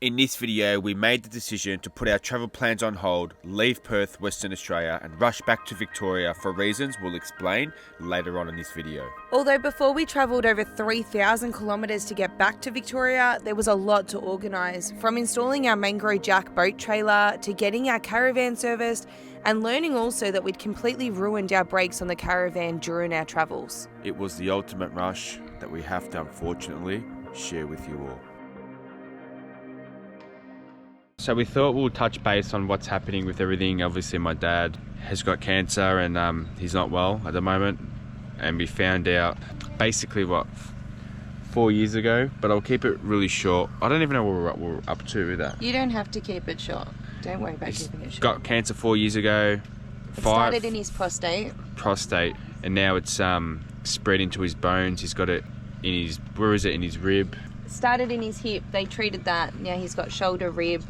In this video, we made the decision to put our travel plans on hold, leave Perth, Western Australia, and rush back to Victoria for reasons we'll explain later on in this video. Although before we travelled over 3,000 kilometres to get back to Victoria, there was a lot to organise, from installing our Mangrove Jack boat trailer to getting our Caravan serviced, and learning also that we'd completely ruined our brakes on the Caravan during our travels. It was the ultimate rush that we have to unfortunately share with you all. So we thought we'll touch base on what's happening with everything. Obviously my dad has got cancer and he's not well at the moment, and we found out basically 4 years ago, but I'll keep it really short. I don't even know what we're up to with that. You don't have to keep it short. Don't worry about keeping it short. Got cancer 4 years ago. It started in his prostate, and now it's spread into his bones. He's got it in his, where is it, in his rib? It started in his hip, they treated that. Now he's got shoulder, rib,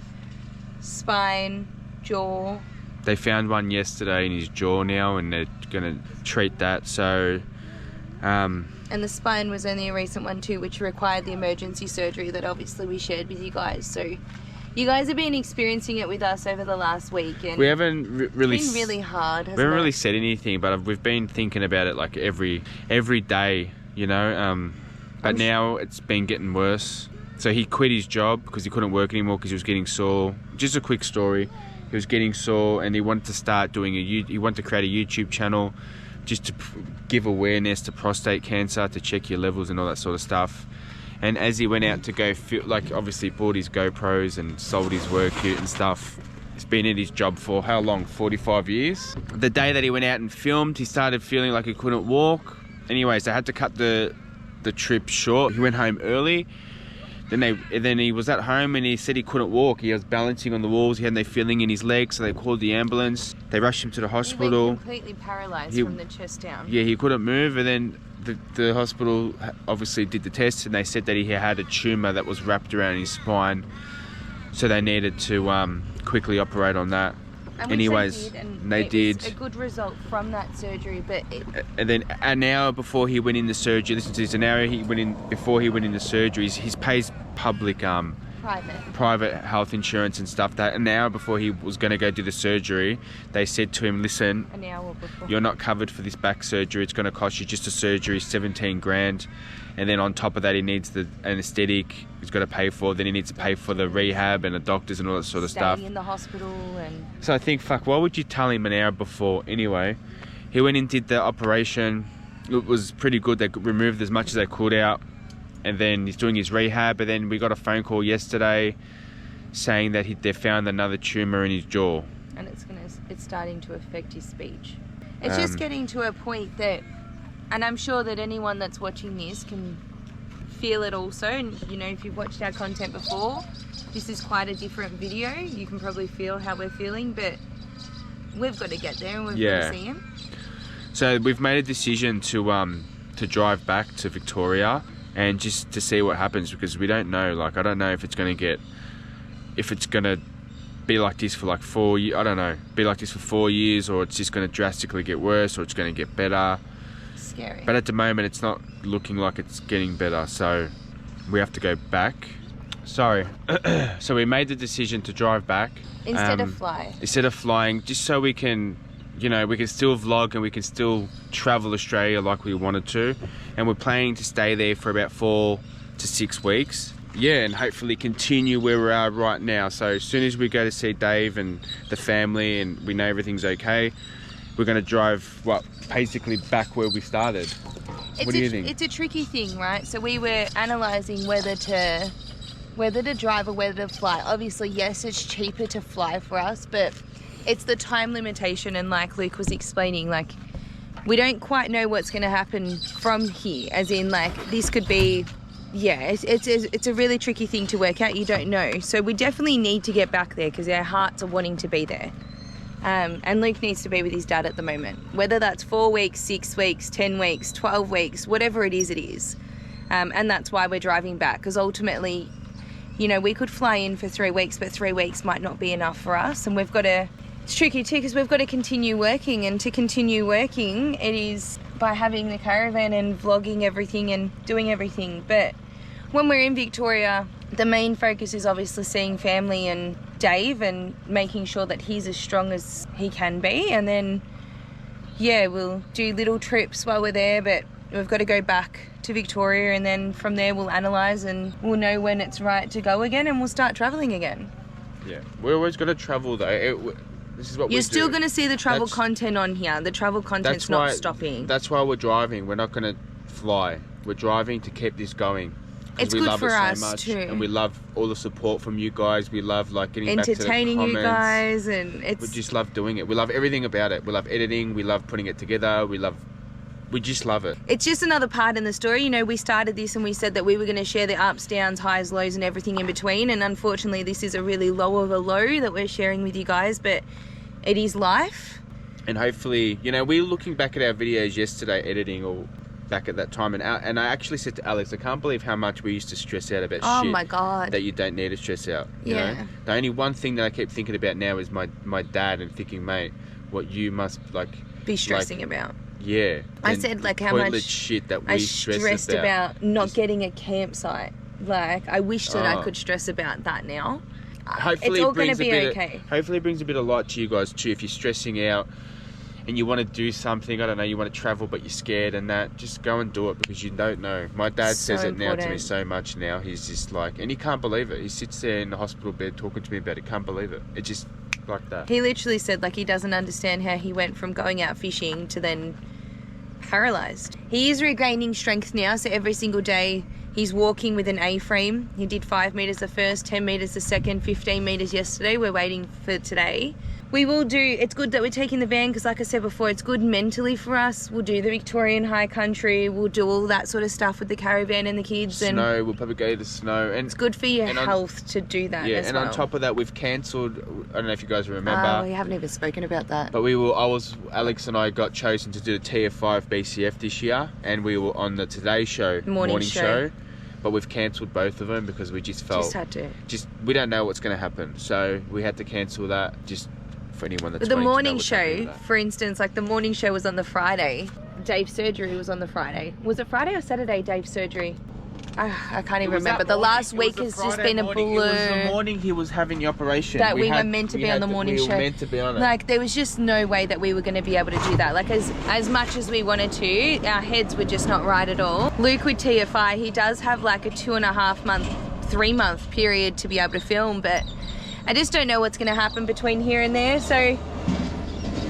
spine, jaw. They found one yesterday in his jaw now, and they're going to treat that. So and the spine was only a recent one too, which required the emergency surgery that obviously we shared with you guys. So you guys have been experiencing it with us over the last week, and we haven't really, it's been really hard. We haven't really said anything, but we've been thinking about it like every day, you know. But now it's been getting worse. So he quit his job because he couldn't work anymore because he was getting sore. Just a quick story. He was getting sore and he wanted to start doing he wanted to create a YouTube channel just to give awareness to prostate cancer, to check your levels and all that sort of stuff. And as he went out to go, obviously bought his GoPros and sold his work kit and stuff. He's been at his job for how long? 45 years. The day that he went out and filmed, he started feeling like he couldn't walk. Anyways, they had to cut the trip short. He went home early. Then he was at home and he said he couldn't walk. He was balancing on the walls. He had no feeling in his legs, so they called the ambulance. They rushed him to the hospital. He went completely paralysed from the chest down. Yeah, he couldn't move, and then the hospital obviously did the test, and they said that he had a tumour that was wrapped around his spine, so they needed to quickly operate on that. Anyways, they did. It was a good result from that surgery, but and then an hour before he went in the surgery, listen to this, before he went in the surgeries, he pays public private health insurance and stuff. That an hour before he was going to go do the surgery, they said to him, listen, an hour before, you're not covered for this back surgery. It's going to cost you just a surgery 17 grand. And then on top of that, he needs the anaesthetic he's got to pay for. Then he needs to pay for the rehab and the doctors and all that sort of stuff. Staying in the hospital and... So I think, fuck, why would you tell him an hour before? Anyway, he went and did the operation. It was pretty good. They removed as much as they could out. And then he's doing his rehab. And then we got a phone call yesterday saying that they found another tumour in his jaw. And it's starting to affect his speech. It's just getting to a point that... And I'm sure that anyone that's watching this can feel it also. And, you know, if you've watched our content before, this is quite a different video. You can probably feel how we're feeling, but we've got to get there and we've got to see him. So we've made a decision to drive back to Victoria and just to see what happens, because we don't know. Like, I don't know if it's going to be like this for like 4 years. I don't know. Be like this for 4 years, or it's just going to drastically get worse, or it's going to get better. Scary. But at the moment it's not looking like it's getting better, so we have to go back. So we made the decision to drive back instead of flying, just so we can, you know, we can still vlog and we can still travel Australia like we wanted to, and we're planning to stay there for about 4 to 6 weeks, and hopefully continue where we are right now. So as soon as we go to see Dave and the family and we know everything's okay, we're going to drive, basically back where we started. What do you think? It's a tricky thing, right? So we were analysing whether to drive or whether to fly. Obviously, yes, it's cheaper to fly for us, but it's the time limitation. And like Luke was explaining, like, we don't quite know what's going to happen from here. As in, like, this could be, it's a really tricky thing to work out. You don't know. So we definitely need to get back there because our hearts are wanting to be there. And Luke needs to be with his dad at the moment, whether that's 4 weeks, 6 weeks, 10 weeks, 12 weeks, whatever it is. And that's why we're driving back, because ultimately, you know, we could fly in for 3 weeks, but 3 weeks might not be enough for us. And it's tricky too, because we've got to continue working, and to continue working, it is by having the caravan and vlogging everything and doing everything. But when we're in Victoria, the main focus is obviously seeing family and Dave and making sure that he's as strong as he can be. And then, yeah, we'll do little trips while we're there, but we've got to go back to Victoria, and then from there we'll analyse and we'll know when it's right to go again, and we'll start travelling again. Yeah, we're always going to travel though. This is what You're we still do. going to see the travel content on here. The travel content's not stopping. That's why we're driving. We're not going to fly. We're driving to keep this going. It's we good love for it so us much, too. and we love all the support from you guys. We love like getting back to the entertaining comments. you guys, and We just love doing it. We love everything about it. We love editing. We love putting it together. We just love it. it's just another part in the story. You know, we started this and we said that we were going to share the ups, downs, highs, lows, and everything in between. And unfortunately, this is a really low of a low that we're sharing with you guys, but it is life. And hopefully, you know, we were looking back at our videos yesterday, editing or back at that time, and I actually said to Alex, I can't believe how much we used to stress out about Oh shit my God. that you don't need to stress out. You Yeah. know? The only one thing that I keep thinking about now is my dad, and thinking, mate, what you must Be stressing about. Yeah. I And said like how pointless much shit that we I stressed stressed about not getting a campsite. Like, I wish that I Oh. could stress about that now. Hopefully it's all it going to brings be a bit okay. Hopefully it brings a bit of light to you guys too. If you're stressing out and you want to do something, I don't know, you want to travel but you're scared and that, just go and do it, because you don't know. My dad So says it now to me important. so much now. He's just like, and he can't believe it. He sits there in the hospital bed talking to me about it. Can't believe it. It just like that. He literally said like he doesn't understand how he went from going out fishing to then paralysed. He is regaining strength now, so every single day he's walking with an A-frame. He did 5 metres the first, 10 metres the second, 15 metres yesterday. We're waiting for today. We will do, it's good that we're taking the van because like I said before, it's good mentally for us. We'll do the Victorian high country, we'll do all that sort of stuff with the caravan and the kids. And Snow, we'll probably go to the snow. And it's good for your and on- health to do that yeah, as and well. on top of that, we've cancelled, I don't know if you guys remember, Oh, we haven't even spoken about that. but Alex and I got chosen to do the TF5 BCF this year, and we were on the Today Show morning show. But we've cancelled both of them because we just felt Just had to. we don't know what's going to happen, so we had to cancel that. Just for anyone that's The wanting to know morning what's happening show, with that. for instance, like the morning show was on the Friday. Dave's surgery was on the Friday. Was it Friday or Saturday, Dave's surgery? I can't even remember. The last week has just been a blur. It was the morning he was having the operation. That we were meant to be on the morning show. We were meant to be on it. Like, there was just no way that we were going to be able to do that. Like, as much as we wanted to, our heads were just not right at all. Luke with TFI, he does have like a 2.5 month, 3 month period to be able to film, but I just don't know what's going to happen between here and there. So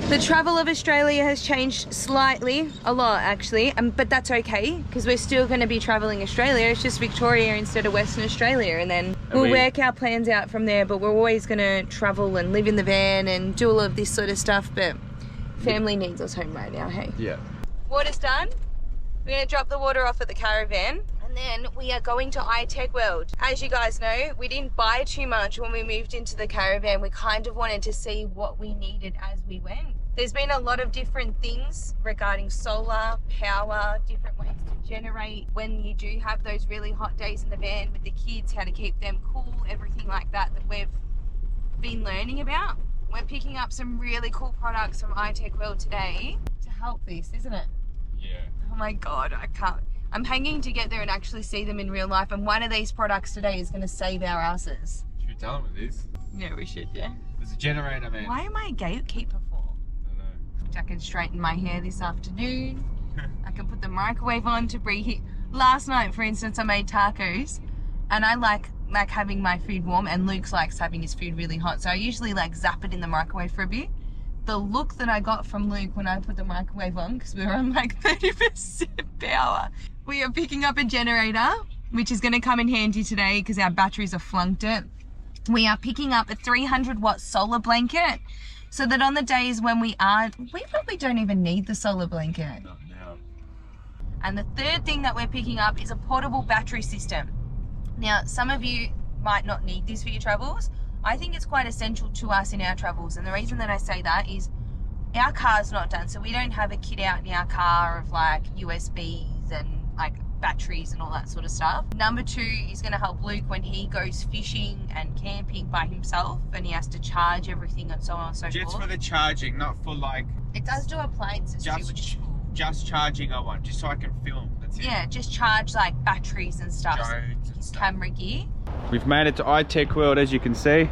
the travel of Australia has changed slightly, a lot actually, but that's okay because we're still going to be traveling Australia. It's just Victoria instead of Western Australia, and then we'll work our plans out from there. But we're always going to travel and live in the van and do all of this sort of stuff. But family needs us home right now, hey? Yeah. Water's done. We're going to drop the water off at the caravan. And then we are going to ITechWorld. As you guys know, we didn't buy too much when we moved into the caravan. We kind of wanted to see what we needed as we went. There's been a lot of different things regarding solar, power, different ways to generate when you do have those really hot days in the van with the kids, how to keep them cool, everything like that we've been learning about. We're picking up some really cool products from ITechWorld today to help this, isn't it? Yeah. Oh my God, I can't. I'm hanging to get there and actually see them in real life, and one of these products today is going to save our asses. Should we tell them it is? Yeah, we should, yeah. There's a generator, man. Why am I a gatekeeper for? I don't know. I can straighten my hair this afternoon. I can put the microwave on to preheat. Last night, for instance, I made tacos, and I like having my food warm, and Luke's likes having his food really hot, so I usually like zap it in the microwave for a bit. The look that I got from Luke when I put the microwave on, because we were on like 30% power. We are picking up a generator, which is going to come in handy today because our batteries have flunked it. We are picking up a 300 watt solar blanket, so that on the days when we probably don't even need the solar blanket. Not now. And the third thing that we're picking up is a portable battery system. Now, some of you might not need this for your travels. I think it's quite essential to us in our travels, and the reason that I say that is our car's not done, so we don't have a kit out in our car of like USBs and like batteries and all that sort of stuff. Number two is going to help Luke when he goes fishing and camping by himself and he has to charge everything and so on and so Just forth. for the charging, not for like... It does do appliances too, which is cool. Just charging I want, just so I can film. That's it. Yeah, just charge like batteries and stuff, Drones and his stuff. camera gear. We've made it to ITechWorld, as you can see.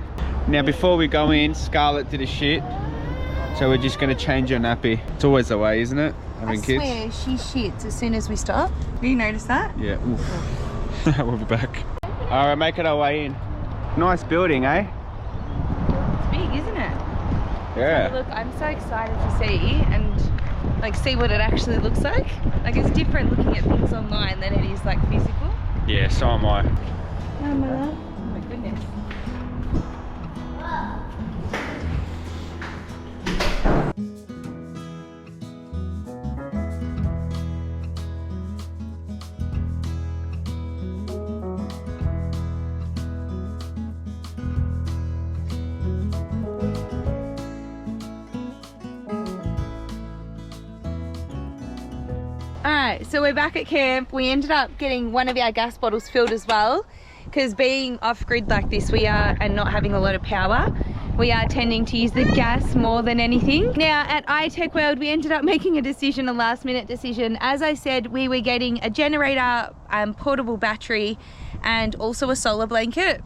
Now before we go in, Scarlett did a shit. So we're just gonna change her nappy. It's always the way, isn't it? Having kids. I swear, she shits as soon as we stop. Have you noticed that? Yeah, oof. We'll be back. All right, making our way in. Nice building, eh? It's big, isn't it? Yeah. So look, I'm so excited to see and like see what it actually looks like. Like it's different looking at things online than it is like physical. Yeah, so am I. Oh my love. Oh my goodness. Alright, so we're back at camp. We ended up getting one of our gas bottles filled as well, because being off-grid like this we are and not having a lot of power, we are tending to use the gas more than anything. Now at ITechWorld we ended up making a decision, a last minute decision. As I said, we were getting a generator, portable battery and also a solar blanket.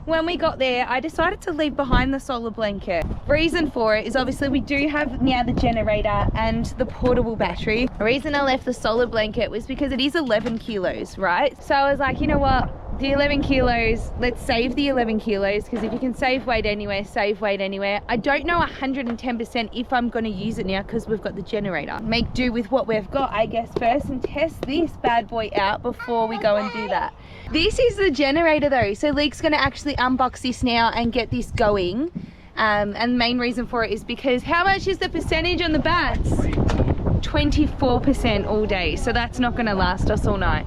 When we got there, I decided to leave behind the solar blanket. Reason for it is obviously we do have now the generator and the portable battery. The reason I left the solar blanket was because it is 11 kilos, right? So I was like, you know what? The 11 kilos, let's save the 11 kilos, because if you can save weight anywhere, save weight anywhere. I don't know 110% if I'm going to use it now because we've got the generator. Make do with what we've got, I guess, first, and test this bad boy out before we go and do that. This is the generator though, so Leek's going to actually unbox this now and get this going. And the main reason for it is because how much is the percentage on the bats? 24% all day, so that's not going to last us all night.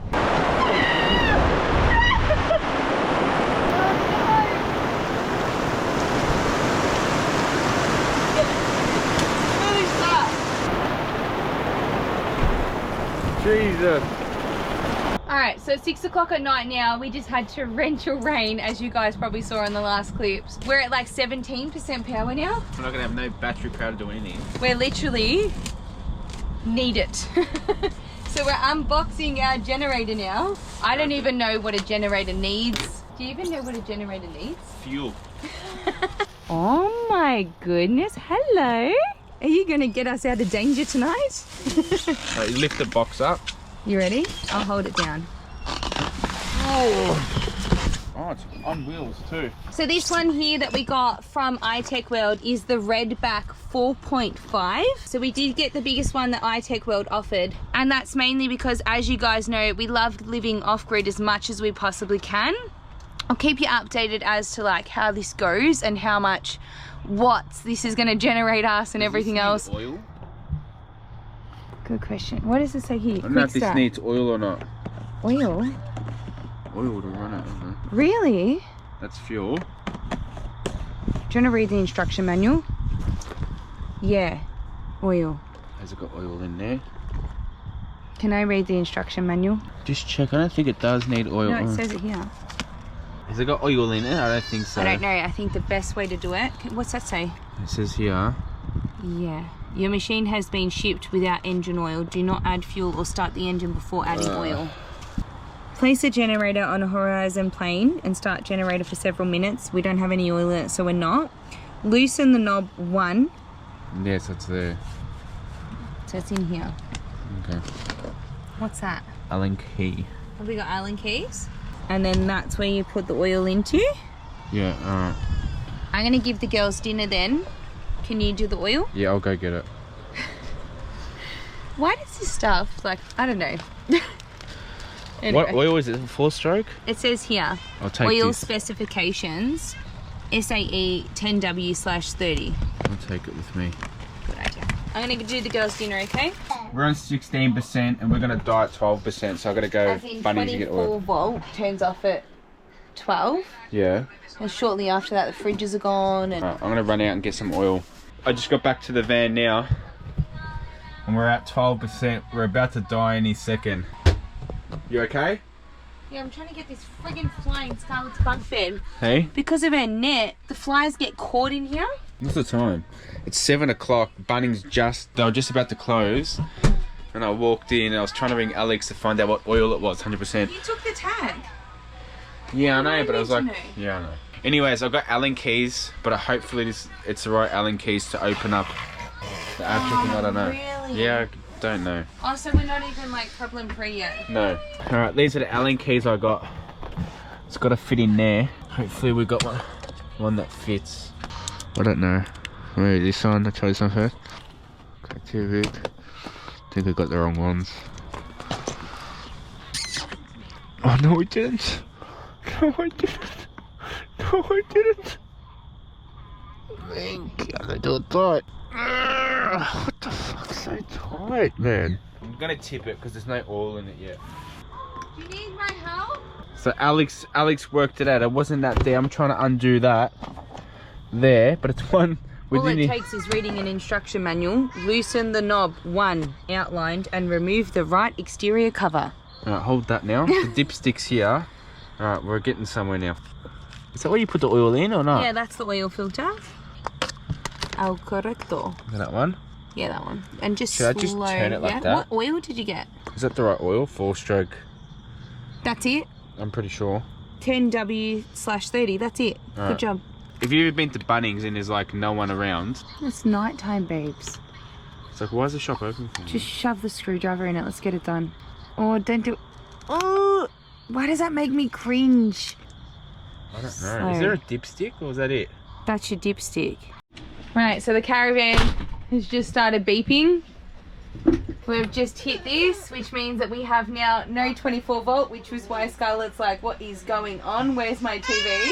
Jesus. Alright, so it's 6 o'clock at night now. We just had torrential rain, as you guys probably saw in the last clips. We're at like 17% power now. We're not gonna have no battery power to do anything. We're literally need it. So we're unboxing our generator now. I don't even know what a generator needs. Do you even know what a generator needs? Fuel. Oh my goodness, hello. Are you gonna get us out of danger tonight? You lift the box up. You ready? I'll hold it down. Oh, it's on wheels too. So this one here that we got from ITechWorld is the Redback 4.5. So we did get the biggest one that ITechWorld offered. And that's mainly because, as you guys know, we love living off-grid as much as we possibly can. I'll keep you updated as to like how this goes and how much watts this is going to generate us and everything else. Oil? Good question. What does it say here? I don't know if this needs oil or not. Oil? Oil to run it, isn't it? Really? That's fuel. Do you want to read the instruction manual? Yeah, oil. Has it got oil in there? Can I read the instruction manual? Just check. I don't think it does need oil. No, it says it here. Has it got oil in it? I don't think so. I don't know. I think the best way to do it... What's that say? It says here. Yeah. Your machine has been shipped without engine oil. Do not add fuel or start the engine before adding oil. Place a generator on a horizon plane and start generator for several minutes. We don't have any oil in it, so we're not. Loosen the knob 1. Yes, it's there. So it's in here. Okay. What's that? Allen key. Have we got Allen keys? And then that's where you put the oil into. Yeah, alright. I'm going to give the girls dinner then. Can you do the oil? Yeah, I'll go get it. Why does this stuff, like, I don't know. Anyway. What oil is it? 4-stroke? It says here, I'll take oil this. specifications, SAE 10W/30. I'll take it with me. Good idea. I'm going to do the girls' dinner, okay? We're on 16% and we're going to die at 12%, so I've got to go As in Bunnings to get 24 oil. volt turns off at 12. Yeah. And shortly after that, the fridges are gone. And Right, I'm going to run out and get some oil. I just got back to the van now. And we're at 12%. We're about to die any second. You okay? yeah, I'm trying to get this friggin' flying Scarlet's bunk bed. Hey? Because of our net, the flies get caught in here. What's the time? It's 7 o'clock. Bunnings they were just about to close. And I walked in and I was trying to ring Alex to find out what oil it was, 100%. You took the tag. Yeah, I know, but I was like, know. yeah, I know. Anyways, I've got Allen keys, but hopefully it's the right Allen keys to open up the actual thing. I don't know. Really? Yeah, I don't know. Oh, so we're not even like problem free yet. No. All right, these are the Allen keys I got. It's got to fit in there. Hopefully we got one that fits. I don't know. Where is this one? I'll try this one first. Okay, too big. I think I got the wrong ones. Oh no, we didn't. No, I didn't. No, I didn't. Thank you. I'm gonna do it tight. What the fuck? So tight, man. I'm gonna tip it because there's no oil in it yet. Do you need my help? So Alex worked it out. It wasn't that there. I'm trying to undo that there, but it's one All within it takes is reading an instruction manual, loosen the knob 1 outlined and remove the right exterior cover. Alright, hold that now. The dipstick's here. Alright, we're getting somewhere now. Is that where you put the oil in or not? Yeah, that's the oil filter. Al correcto. That one? Yeah, that one. And just Should I just turn it like that? What oil did you get? Is that the right oil? 4-stroke. That's it. I'm pretty sure. 10W/30. That's it. All right. Good job. If you've ever been to Bunnings and there's like no one around, It's nighttime, babes. it's like, why is the shop open for me? Just shove the screwdriver in it. Let's get it done. Oh, don't do. Oh, why does that make me cringe? I don't know. So- Is there a dipstick or is that it? That's your dipstick. Right, so the Caravan has just started beeping. We've just hit this, which means that we have now no 24 volt, which was why Scarlett's like, what is going on? Where's my TV?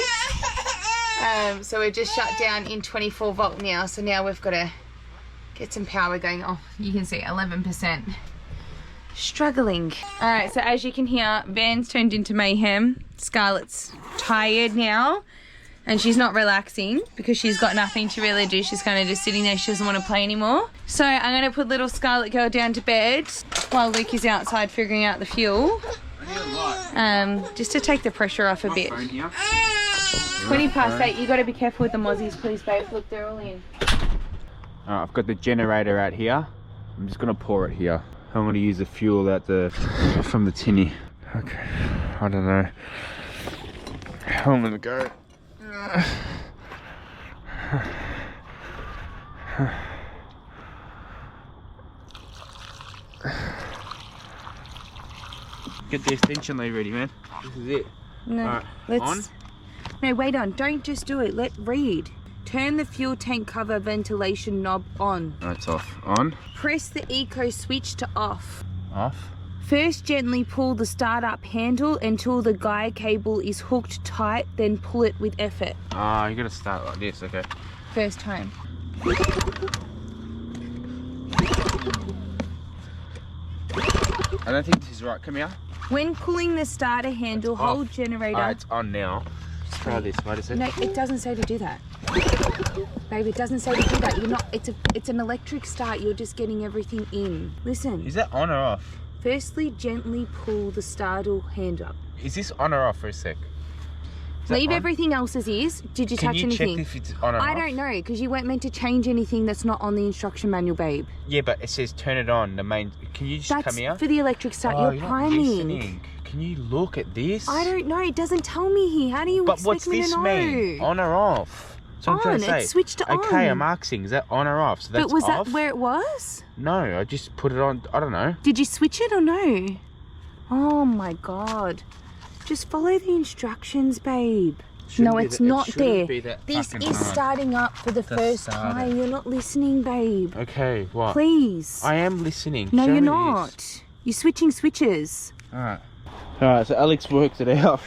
So we're just shut down in 24 volt now. So now we've got to get some power going off. You can see 11%. Struggling. All right, so as you can hear, Van's turned into mayhem. Scarlett's tired now. And she's not relaxing because she's got nothing to really do. She's kind of just sitting there. She doesn't want to play anymore. So I'm going to put little Scarlet Girl down to bed while Luke is outside figuring out the fuel. Just to take the pressure off a bit. 8:20. You got to be careful with the mozzies, please, babe. Look, they're all in. Alright, I've got the generator out here. I'm just going to pour it here. I'm going to use the fuel from the tinny. Okay, I don't know how I'm going to go. Get the extension lead ready, man. This is it. No, Alright, let's. on? No, wait on. Don't just do it. Let read. Turn the fuel tank cover ventilation knob on. Oh, it's off. On. Press the eco switch to off. Off. First, gently pull the start-up handle until the guide cable is hooked tight, then pull it with effort. Ah, you gotta start like this, okay. First time. I don't think this is right. Come here. When pulling the starter handle, It's hold off. generator. Ah, it's on now. Let's try this. Wait a second. No, it doesn't say to do that. Baby, it doesn't say to do that. You're not. It's an electric start. You're just getting everything in. Listen. Is that on or off? Firstly, gently pull the starter hand up. Is this on or off for a sec? Is that Leave on? everything else as is. Did you Can touch you anything? check if it's on or off? I don't know, because you weren't meant to change anything that's not on the instruction manual, babe. Yeah, but it says turn it on. The main. Can you just That's come here? for the electric start. Oh, You're not priming. listening. Can you look at this? I don't know. It doesn't tell me here. How do you But expect what's me this to know? mean? On or off? So I'm trying On. to say. It's switched to Okay, on. I'm asking. Is that on or off? So that's But was off? that where it was? No, I just put it on. I don't know. Did you switch it or no? Oh my god. Just follow the instructions, babe. Shouldn't No, be it's that- it not shouldn't there. be that This fucking is hard. starting up for the first starter. time. You're not listening, babe. Okay, what? Please. I am listening. No, Show you're me not. this. You're switching switches. Alright. Alright, so Alex worked it out.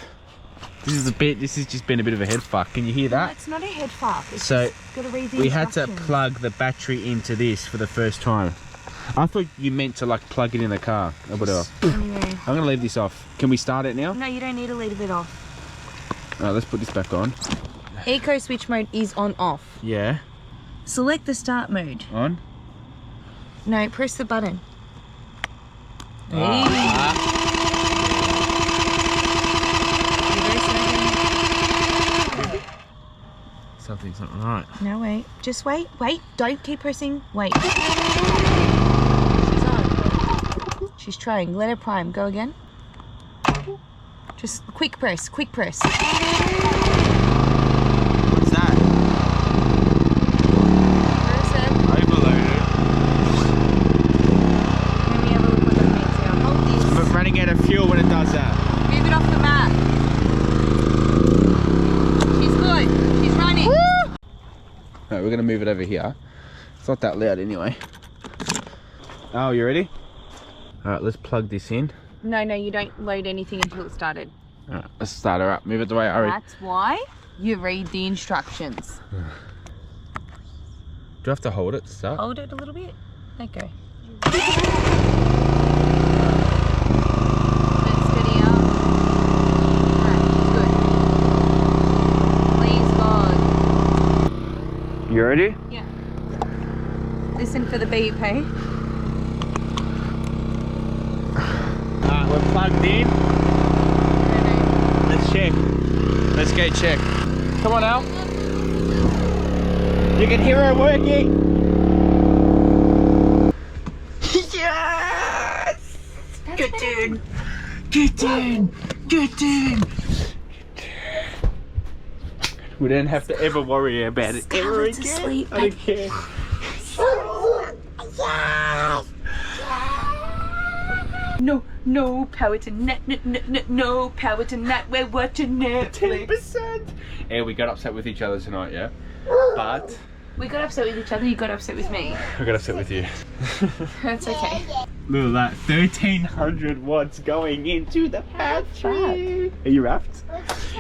This has just been a bit of a head fuck. Can you hear No, that? it's not a head fuck. It's So, just gotta read the We had to instructions. plug the battery into this for the first time. I thought you meant to like plug it in the car or whatever. Anyway. I'm gonna leave this off. Can we start it now? No, you don't need to leave it off. Alright, let's put this back on. Eco switch mode is on off. Yeah. Select the start mode. On. No, press the button. Something's not right. No, wait. Just wait. Wait. Don't keep pressing. Wait. She's on. She's trying. Let her prime. Go again. Just quick press, quick press. What's that? Overloaded. Let me have a look what that means here. Hold this. But running out of fuel when it does that. Move it off the mat. She's good. She's running. Right, we're gonna move it over here. It's not that loud anyway. Oh, you ready? All right, let's plug this in. No, you don't load anything until it's started. All right, let's start her up. Move it the way I read. That's why you read the instructions. Do you have to hold it to start? Hold it a little bit. Let go. Let's steady up. Alright, good. Please, God. You ready? Yeah. Listen for the beep, hey? Alright, we're plugged in. Let's check. Let's go check. Come on, Al. You can hear her working. Yes! Get in! Get in! Get in! We don't have to ever worry about it ever again. Asleep, I don't care. No power tonight. No power tonight. We're watching Netflix. 10%. Yeah, we got upset with each other tonight, yeah? But We got upset with each other. You got upset with me. I got upset with you. That's okay. Look at that, 1300 watts going into the battery. Are you wrapped?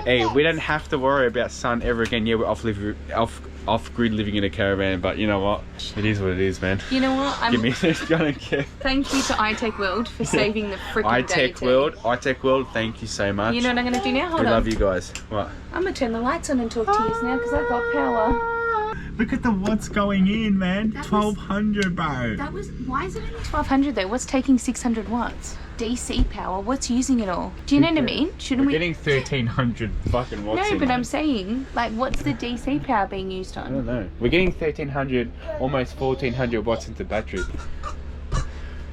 Hey, we don't have to worry about sun ever again. Yeah, we're off-grid living in a caravan, but you know what? It is what it is, man. You know what? Give me this, I don't care. Thank you to ITechWorld for saving the freaking day. ITechWorld, thank you so much. You know what I'm going to do now? Hold we on. love you guys. What? I'm going to turn the lights on and talk to you now because I've got power. Look at the watts going in, man. 1200, bro. That was, why is it only 1200 though? What's taking 600 watts? DC power, what's using it all? Do you know what I mean? Shouldn't we? We're getting 1300 fucking watts No, in, but man. I'm saying, like, what's the DC power being used I on? don't know. We're getting 1300, almost 1400 watts into battery.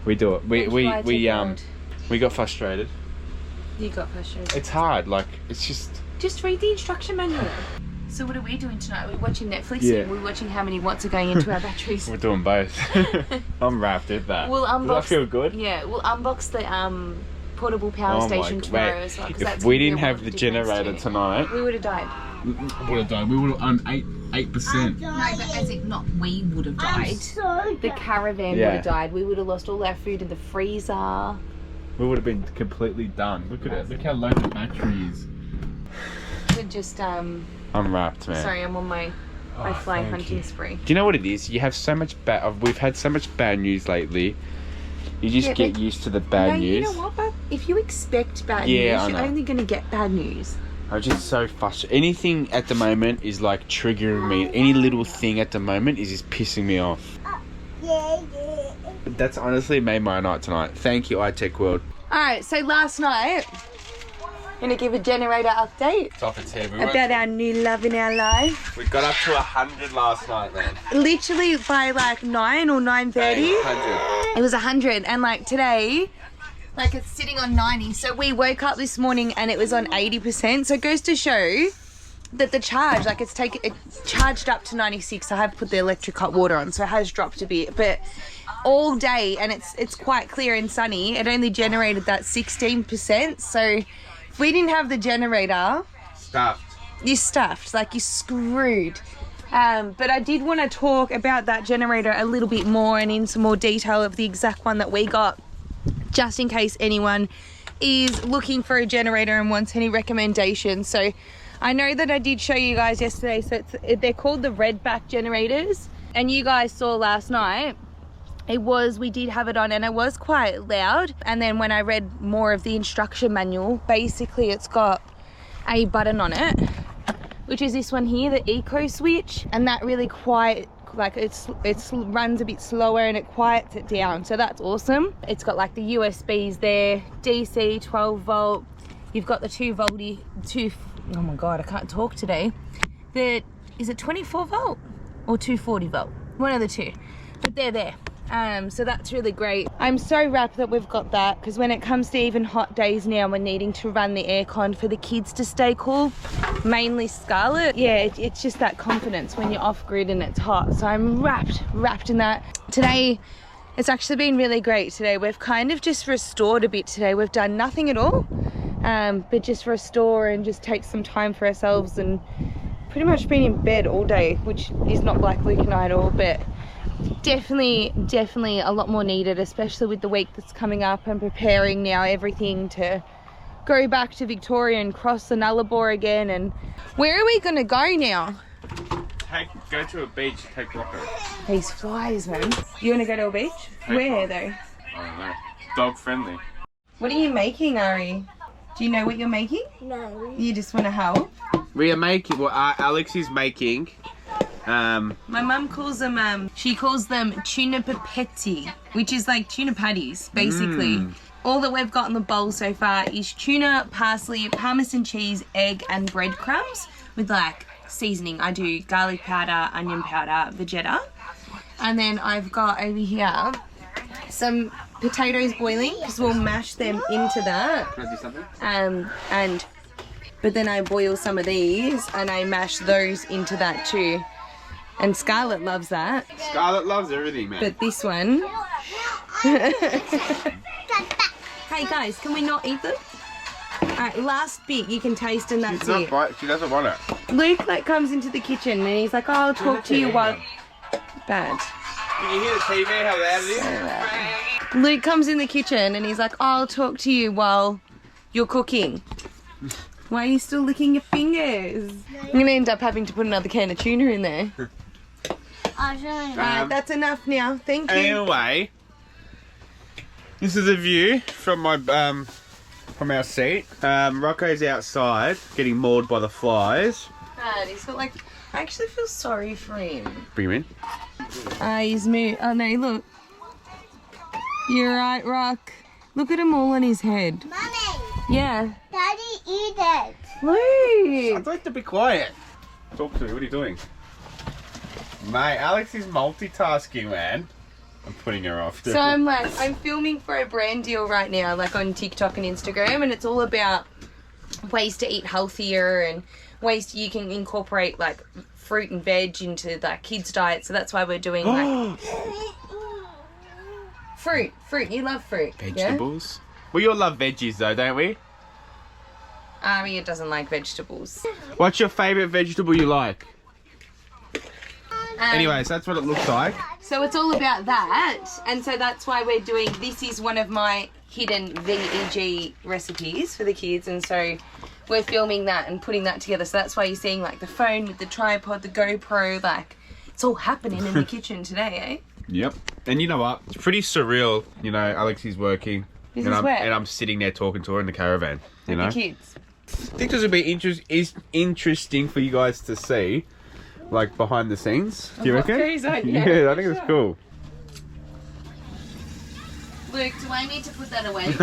We do it. We got frustrated. You got frustrated. It's hard. Like it's just. Just read the instruction manual. So what are we doing tonight? We're watching Netflix Yeah. and we're watching how many watts are going into our batteries. We're doing both. I'm wrapped at that. We'll unbox. Does that feel good? Yeah, we'll unbox the portable power station tomorrow as well. 'cause If that's we gonna be didn't a have world the of difference generator too. tonight, We would have died. would have died. We would have earned 8%. No, but as in not we would have died. The caravan Yeah. would have died. We would have lost all our food in the freezer. We would have been completely done. Look at it. Look how low the battery is. We're just I'm wrapped, man. sorry, I'm on my flying thank hunting you. spree. Do you know what it is? You have so much bad. We've had so much bad news lately. You just Yeah, get but- used to the bad No, news. you know what, but if you expect bad Yeah, news, I you're know. only going to get bad news. I'm just so frustrated. Anything at the moment is like triggering me. Any little thing at the moment is just pissing me off. That's honestly made my night tonight. Thank you, ITechWorld. Alright, so last night, I'm going to give a generator update It's off its head. about our new love in our life. We got up to 100 last night, man. Literally by like 9 or 9:30, 100. it was 100. And like today, like it's sitting on 90. So we woke up this morning and it was on 80%. So it goes to show that the charge, like it charged up to 96. I have put the electric hot water on, so it has dropped a bit. But all day, and it's quite clear and sunny, it only generated that 16%. So if we didn't have the generator, Stuffed. you're stuffed, like you're screwed. But I did want to talk about that generator a little bit more and in some more detail of the exact one that we got, just in case anyone is looking for a generator and wants any recommendations. So I know that I did show you guys yesterday, so they're called the Redback generators, and you guys saw last night we did have it on and it was quite loud. And then when I read more of the instruction manual, basically it's got a button on it, which is this one here, the eco switch, and that really it runs a bit slower and it quiets it down, so that's awesome. It's got like the USBs there, DC 12 volt, you've got the oh my god, I can't talk today. Is it 24 volt or 240 volt? One of the two, but they're there. So that's really great. I'm so wrapped that we've got that, because when it comes to even hot days now, we're needing to run the aircon for the kids to stay cool, mainly Scarlett. Yeah, it's just that confidence when you're off grid and it's hot. So I'm wrapped in that. Today, it's actually been really great today. We've kind of just restored a bit today. We've done nothing at all, but just restore and just take some time for ourselves, and pretty much been in bed all day, which is not like Luke and I at all, but definitely a lot more needed, especially with the week that's coming up and preparing now everything to go back to Victoria and cross the Nullarbor again. And where are we gonna go now? Go to a beach, take Rocco. These flies, man. You wanna go to a beach? Where though? I don't know. Dog friendly. What are you making, Ari? Do you know what you're making? No. You just want to help? We are making, well, Alex is making, My mum calls them, she calls them tuna papetti, which is like tuna patties, basically. All that we've got in the bowl so far is tuna, parsley, parmesan cheese, egg, and breadcrumbs with like seasoning. I do garlic powder, onion powder, Vegeta. And then I've got over here some potatoes boiling, because we'll mash them into that. Can I do something? But then I boil some of these and I mash those into that too. And Scarlett loves that. Scarlett loves everything, man. But this one... Hey guys, can we not eat them? Alright, last bit you can taste and that's it. She doesn't want it. Luke like comes into the kitchen and he's like, oh, I'll talk to you while... Bad. Can you hear the TV, how loud it is? Luke comes in the kitchen and he's like, oh, I'll talk to you while you're cooking. Why are you still licking your fingers? I'm going to end up having to put another can of tuna in there. Right, that's enough now. Thank you. Anyway, this is a view from my from our seat. Rocco's outside getting mauled by the flies. He's got like... I actually feel sorry for him. Bring him in. He's moved. Oh no, look. You're right, Rock. Look at him all on his head. Mommy, Yeah. Daddy eat it. Luke. I'd like to be quiet. Talk to me. What are you doing? Mate, Alex is multitasking, man. I'm putting her off. So I'm filming for a brand deal right now, like on TikTok and Instagram, and it's all about ways to eat healthier and ways you can incorporate like fruit and veg into like kids' diet. So that's why we're doing like fruit. You love fruit. Vegetables. Yeah? We all love veggies though, don't we? Aria doesn't like vegetables. What's your favourite vegetable you like? Anyways, that's what it looks like. So it's all about that, and so that's why we're doing, this is one of my hidden VEG recipes for the kids, and so we're filming that and putting that together. So that's why you're seeing like the phone with the tripod, the GoPro, like it's all happening in the kitchen today, eh? Yep. And you know what? It's pretty surreal. You know, Alex is working, and I'm sitting there talking to her in the caravan. You know, the kids. I think this would be interesting for you guys to see, like behind the scenes. Do you reckon? Yeah, I think it's cool. Luke, do I need to put that away?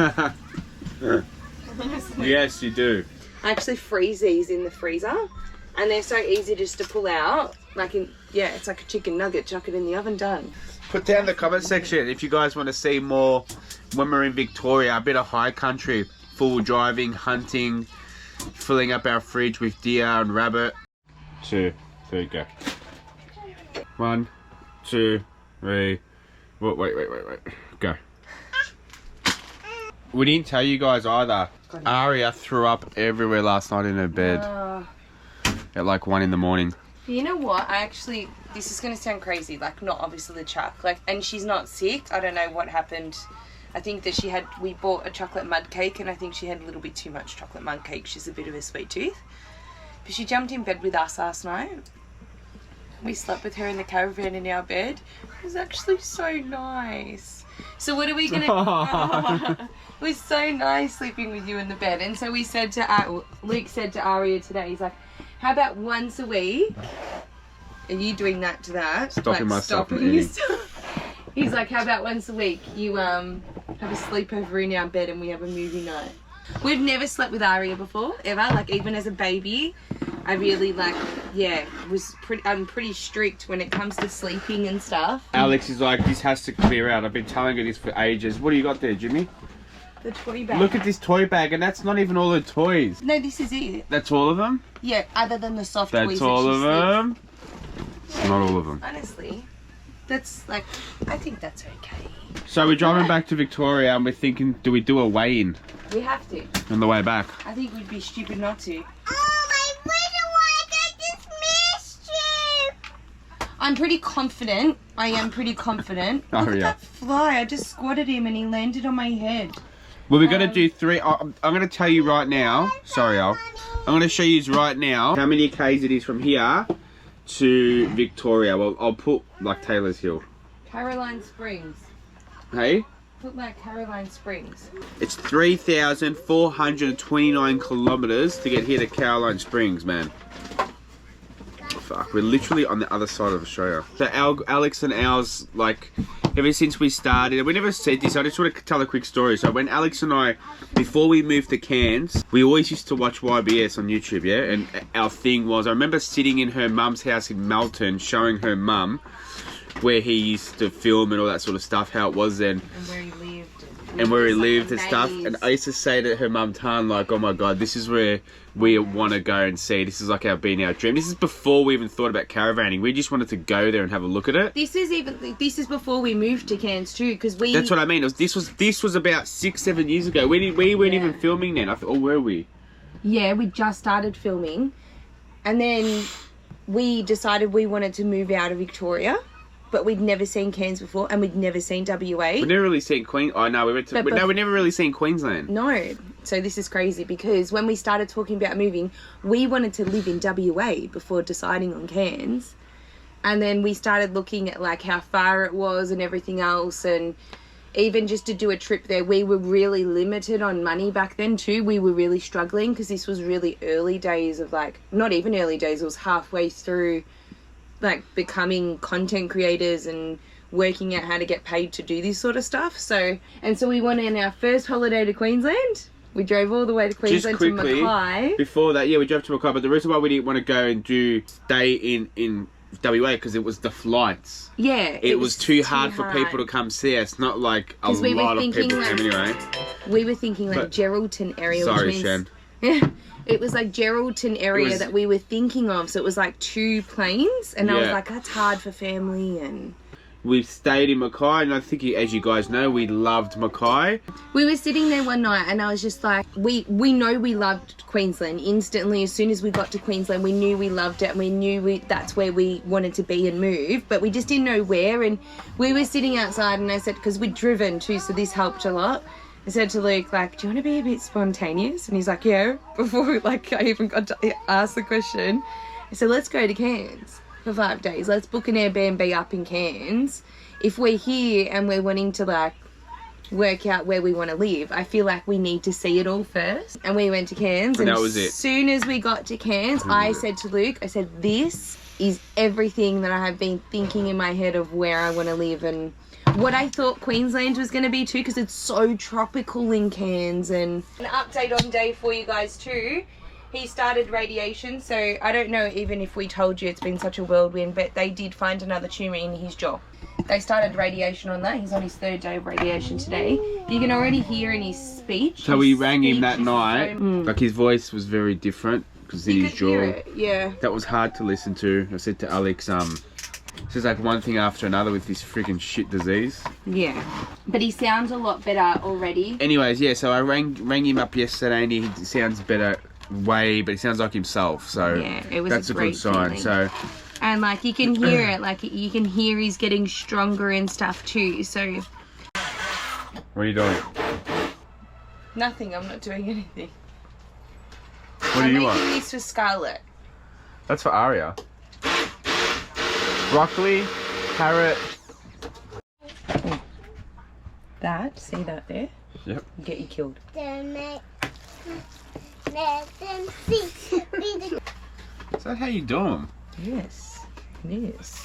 Yes, you do. I actually freeze these in the freezer, and they're so easy just to pull out. Like it's like a chicken nugget. Chuck it in the oven, done. Put down in the comment section if you guys want to see more when we're in Victoria, a bit of high country, full driving, hunting, filling up our fridge with deer and rabbit. 2, 3, go. 1, 2, 3. Wait. Go. We didn't tell you guys either. Aria threw up everywhere last night in her bed. At like 1 in the morning. You know what? This is going to sound crazy, like not obviously the Chuck, like, and she's not sick. I don't know what happened. I think that we bought a chocolate mud cake, and I think she had a little bit too much chocolate mud cake. She's a bit of a sweet tooth. But she jumped in bed with us last night. We slept with her in the caravan in our bed. It was actually so nice. So what are we going to... It was so nice sleeping with you in the bed. And so we said to... Luke said to Aria today, he's like, how about once a week? Are you doing that to that? Stopping myself from eating. He's like, how about once a week you have a sleepover in our bed and we have a movie night? We've never slept with Aria before, ever. Like even as a baby, I really I'm pretty strict when it comes to sleeping and stuff. Alex is like, this has to clear out. I've been telling her this for ages. What do you got there, Jimmy? The toy bag. Look at this toy bag, and that's not even all the toys. No, this is it. That's all of them? Yeah, other than the soft toys. That's all of them? Not all of them. Honestly, that's like, I think that's okay. So we're driving back to Victoria and we're thinking, do we do a weigh-in We have to. on the way back? I think we'd be stupid not to. I really want to get this mischief. I'm pretty confident. I am pretty confident. Look at that fly. I just squatted him and he landed on my head. Well, we're going to do 3. I'm going to tell you right now. Sorry, Al. I'm going to show you right now how many Ks it is from here to Victoria. Well, I'll put like Taylor's Hill. Caroline Springs. Hey? Put like Caroline Springs. It's 3,429 kilometers to get here to Caroline Springs, man. Fuck, we're literally on the other side of Australia. So Alex and ours, like, ever since we started, we never said this, I just want to tell a quick story. So when Alex and I, before we moved to Cairns, we always used to watch YBS on YouTube, yeah? And our thing was, I remember sitting in her mum's house in Melton, showing her mum where he used to film and all that sort of stuff, how it was then. And where he lived. And where he lived and stuff. And I used to say to her mum, Tan, like, oh my God, this is where we want to go and see. This is like our dream. This is before we even thought about caravanning. We just wanted to go there and have a look at it. This is before we moved to Cairns too, because we... That's what I mean. This was about 6-7 years ago. We weren't even filming then. Or were we? Yeah, we just started filming. And then we decided we wanted to move out of Victoria. But we'd never seen Cairns before, and we'd never seen WA. We've never really seen Queen. Oh no, we've never really seen Queensland. No, so this is crazy because when we started talking about moving, we wanted to live in WA before deciding on Cairns, and then we started looking at like how far it was and everything else, and even just to do a trip there, we were really limited on money back then too. We were really struggling because this was really early days of like, not even early days. It was halfway through. Like becoming content creators and working out how to get paid to do this sort of stuff. So we went on our first holiday to Queensland. We drove all the way to Queensland to Mackay. Before that, yeah, we drove to Mackay. But the reason why we didn't want to go and stay in WA because it was the flights. Yeah, it was too hard for people to come see us. Not like a lot of people came anyway. We were thinking like Geraldton area. Sorry, which means, Shen. It was like Geraldton area that we were thinking of, so it was like 2 planes, and I was like, that's hard for family. And we stayed in Mackay, and I think, as you guys know, we loved Mackay. We were sitting there one night, and I was just like, we know we loved Queensland instantly. As soon as we got to Queensland, we knew we loved it, and we knew that's where we wanted to be and move, but we just didn't know where. And we were sitting outside, and I said, because we'd driven too, so this helped a lot. I said to Luke, like, do you want to be a bit spontaneous? And he's like, yeah. Before, like, I even got to ask the question. I said, let's go to Cairns for 5 days. Let's book an Airbnb up in Cairns. If we're here and we're wanting to, like, work out where we want to live, I feel like we need to see it all first. And we went to Cairns. And that was it. As soon as we got to Cairns, I said to Luke, I said, this is everything that I have been thinking in my head of where I want to live and what I thought Queensland was going to be too, because it's so tropical in Cairns. And an update on Dave for you guys too. He started radiation, so I don't know even if we told you, it's been such a whirlwind, but they did find another tumour in his jaw. They started radiation on that. He's on his 3rd day of radiation today. You can already hear in his speech. So we rang him that night. Like his voice was very different because in his jaw. Yeah. That was hard to listen to. I said to Alex, it's just like one thing after another with this freaking shit disease. Yeah. But he sounds a lot better already. Anyways, yeah, so I rang him up yesterday and he sounds better but he sounds like himself. So yeah, it was that's a good sign. Feeling. So and like you can hear it, like you can hear he's getting stronger and stuff too. So what are you doing? Nothing, I'm not doing anything. What do you want? I'm making this for Scarlett. That's for Aria. Broccoli, carrot. That, see that there? Yep. Get you killed. Is that how you do them? Yes, it is.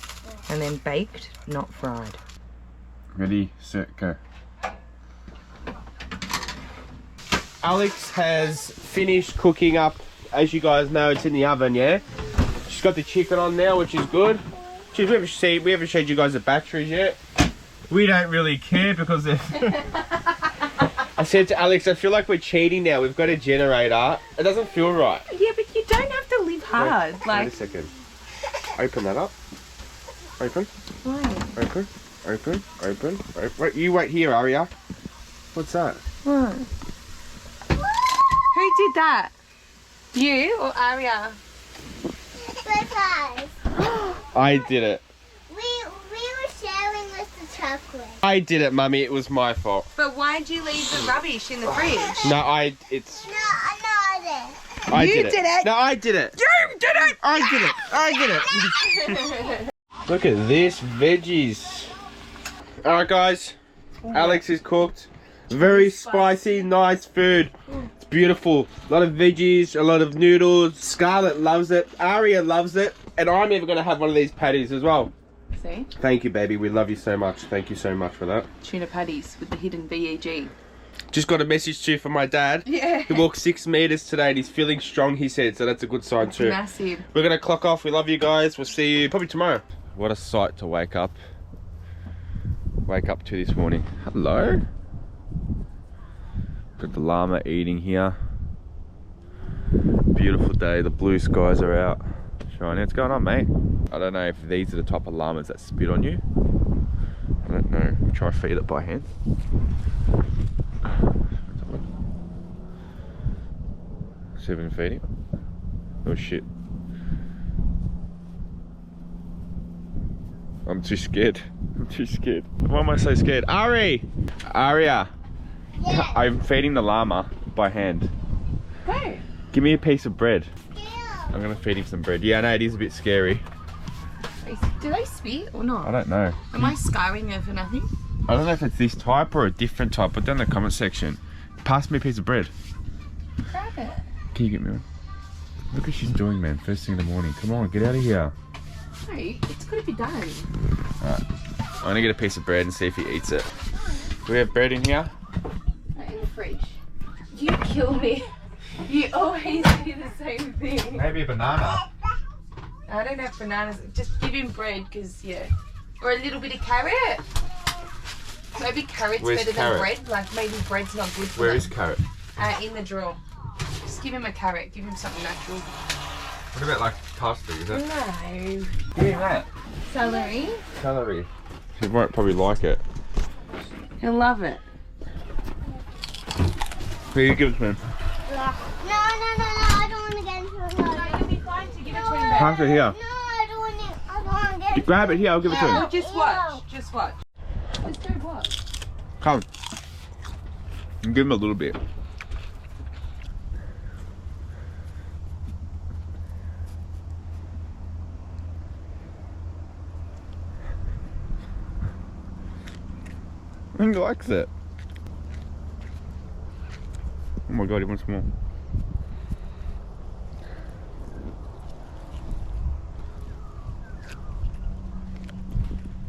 And then baked, not fried. Ready, set, go. Alex has finished cooking up as you guys know, it's in the oven, yeah? She's got the chicken on now, which is good. Jeez, we haven't showed you guys the batteries yet. We don't really care because I said to Alex, I feel like we're cheating now. We've got a generator. It doesn't feel right. Yeah, but you don't have to live hard. Wait a second. Open that up. Open. Why? Open. Wait, you wait here, Aria. What's that? What? Who did that? You or Aria? Surprise. I did it. We were sharing with the chocolate. I did it, Mummy. It was my fault. But why'd you leave the rubbish in the fridge? No, No, I did it. You did it. No, I did it. You did it! I did it. Look at this veggies. Alright guys, Alex is cooked. Very spicy, nice food. It's beautiful. A lot of veggies, a lot of noodles. Scarlett loves it. Aria loves it. And I'm even going to have one of these patties as well. See? Thank you, baby. We love you so much. Thank you so much for that. Tuna patties with the hidden VEG. Just got a message too from my dad. Yeah. He walked 6 meters today and he's feeling strong, he said. So that's a good sign too. Massive. We're going to clock off. We love you guys. We'll see you probably tomorrow. What a sight to wake up to this morning. Hello. Got the llama eating here. Beautiful day. The blue skies are out. Shining. What's going on, mate? I don't know if these are the type of llamas that spit on you. I don't know. We'll try to feed it by hand. See if we can feed him. Oh shit. I'm too scared. Why am I so scared? Aria! Yeah. I'm feeding the llama by hand. Go. Give me a piece of bread. Yeah. I'm gonna feed him some bread. Yeah, I know it is a bit scary. Do they spit or not? I don't know. Am I scarring her for nothing? I don't know if it's this type or a different type. Put down in the comment section. Pass me a piece of bread. Grab it. Can you get me one? Look what she's doing, man. First thing in the morning. Come on, get out of here. No, it's got to be done. Alright. I'm gonna get a piece of bread and see if he eats it. Do we have bread in here? In the fridge. You kill me. You always do the same thing. Maybe a banana. I don't have bananas. Just give him bread, because, yeah. Or a little bit of carrot. Maybe carrot's Where's better carrot? than bread. Like, maybe bread's not good for Where them. is carrot? In the drawer. Just give him a carrot. Give him something natural. What about like parsley? Is that? No. Give me that. Celery. Celery. He won't probably like it. He'll love it. Here, you give it to him. No, I don't want to get into it. No, you'll be fine to give it to him back. Pass it here. No, I don't want to. I don't want to get You grab it here, I'll give it to him. Oh, just watch. Just watch. Just do what? Come. And give him a little bit. I think he likes it. Oh my god, he wants more.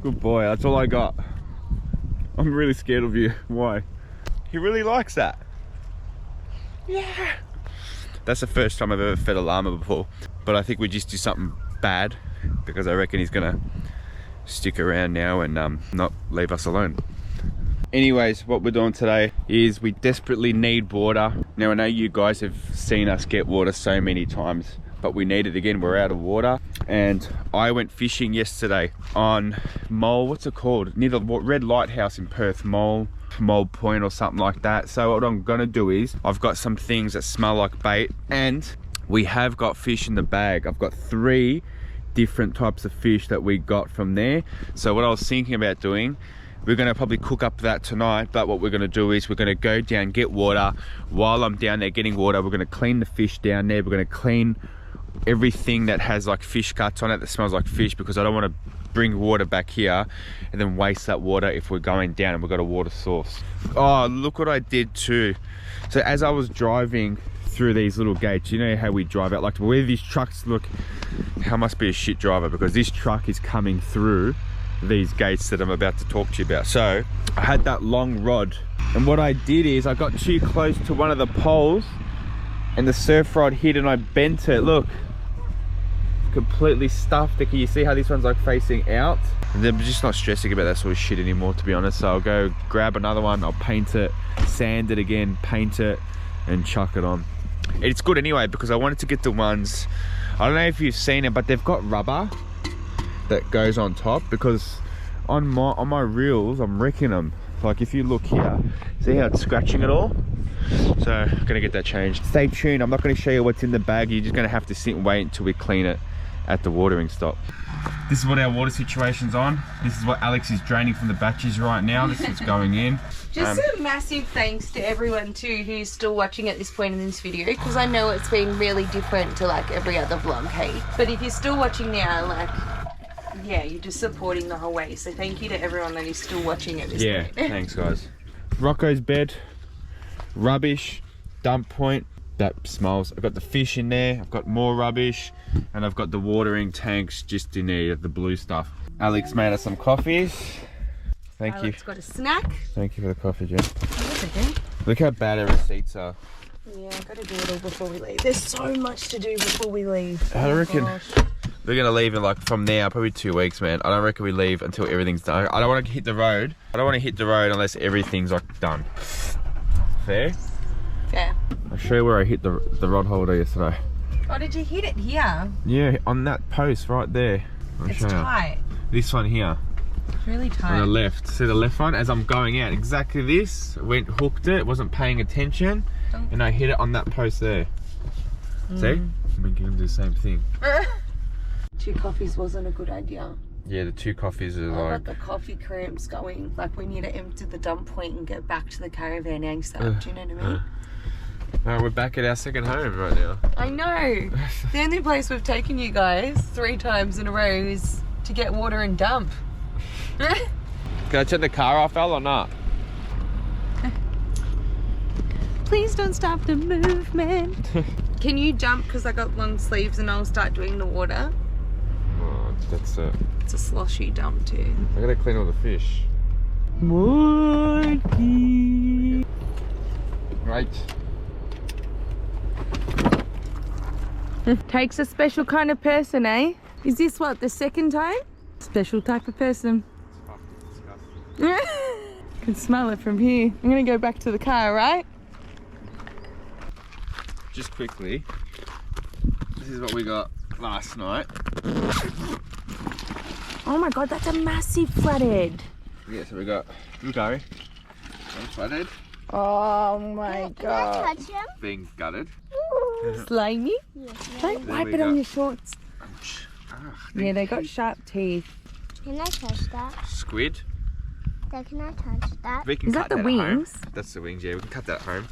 Good boy, that's all I got. I'm really scared of you. Why? He really likes that. Yeah. That's the first time I've ever fed a llama before. But I think we just do something bad, because I reckon he's gonna stick around now and not leave us alone. Anyways, what we're doing today is we desperately need water. Now I know you guys have seen us get water so many times, but we need it again. We're out of water. And I went fishing yesterday on Mole, what's it called? Near the Red Lighthouse in Perth, Mole Point or something like that. So what I'm gonna do is, I've got some things that smell like bait, and we have got fish in the bag. I've got 3 different types of fish that we got from there. So what I was thinking about doing, we're gonna probably cook up that tonight, but what we're gonna do is we're gonna go down, get water. While I'm down there getting water, we're gonna clean the fish down there. We're gonna clean everything that has like fish cuts on it that smells like fish, because I don't want to bring water back here and then waste that water if we're going down and we've got a water source. Oh, look what I did too. So as I was driving through these little gates, you know how we drive out, like where these trucks, look, I must be a shit driver, because this truck is coming through these gates that I'm about to talk to you about. So I had that long rod, and what I did is I got too close to one of the poles and the surf rod hit and I bent it. Look, completely stuffed it. Can you see how this one's like facing out? And I'm just not stressing about that sort of shit anymore, to be honest. So I'll go grab another one, I'll paint it, sand it again, paint it, and chuck it on. It's good anyway, because I wanted to get the ones, I don't know if you've seen it, but they've got rubber that goes on top, because on my reels I'm wrecking them. Like if you look here, see how it's scratching it all? So I'm gonna get that changed. Stay tuned, I'm not gonna show you what's in the bag. You're just gonna have to sit and wait until we clean it at the watering stop. This is what our water situation's on. This is what Alex is draining from the batches right now. This is what's going in. Just a massive thanks to everyone too who's still watching at this point in this video, because I know it's been really different to like every other vlog, hey? But if you're still watching now, like, yeah, you're just supporting the whole way. So thank you to everyone that is still watching at this point. Yeah, thanks guys. Rocco's bed, rubbish, dump point. That smells. I've got the fish in there, I've got more rubbish, and I've got the watering tanks just in there, the blue stuff. Alex made us some coffees. Thank you. Alex got a snack. Thank you for the coffee, Jen. That's okay. Look how bad our receipts are. Yeah, I've got to do it all before we leave. There's so much to do before we leave. I reckon gosh. we're gonna leave in like from now, probably 2 weeks, man. I don't reckon we leave until everything's done. I don't want to hit the road. I don't want to hit the road unless everything's like done. Fair? Yeah. I'll show you where I hit the rod holder yesterday. Oh, did you hit it here? Yeah, on that post right there. It's tight. This one here. It's really tight. On the left. See the left one? As I'm going out, exactly this. Went, hooked it, wasn't paying attention, and I hit it on that post there. See? I'm going to do the same thing. 2 coffees wasn't a good idea. Yeah, the 2 coffees are I like... got the coffee cramps going. Like we need to empty the dump point and get back to the caravan ASAP. Do you know what I mean? We're back at our second home right now. I know. The only place we've taken you guys 3 times in a row is to get water and dump. Can I turn the car off, Al, or not? Please don't stop the movement. Can you jump? Because I got long sleeves and I'll start doing the water. Oh, that's it. It's a sloshy dump too. I gotta clean all the fish. Mikey. Right. Takes a special kind of person, eh? Is this what, the second time? Special type of person. Can smell it from here. I'm gonna go back to the car, right? Just quickly, this is what we got last night. Oh my god, that's a massive flathead. Yeah, so we got blueberry, one flathead, Oh my Can I god. touch him? being gutted. Slimy? Yes. Don't Then wipe we it on got- your shorts. Yeah, they got sharp teeth. Can I touch that? Squid. Dad, can I touch that? We can Is cut that the at home. wings? That's the wings, yeah. We can cut that at home.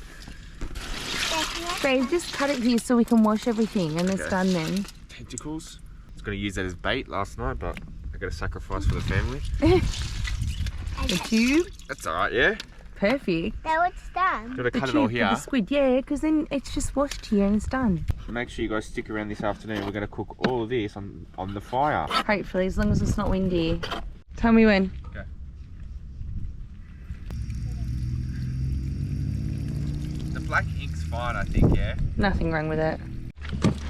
Dad, can I? Babe, just cut it here so we can wash everything and it's Okay. done then. Tentacles. I was going to use that as bait last night, but I got to sacrifice for the family. The tube? That's all right, yeah. Perfect. Dad, what's done? Got to The cut it all tube for here. the squid, yeah, because then it's just washed here and it's done. Make sure you guys stick around this afternoon. We're going to cook all of this on the fire. Hopefully, as long as it's not windy. Tell me when. Okay. The black ink's fine, I think, yeah. Nothing wrong with it.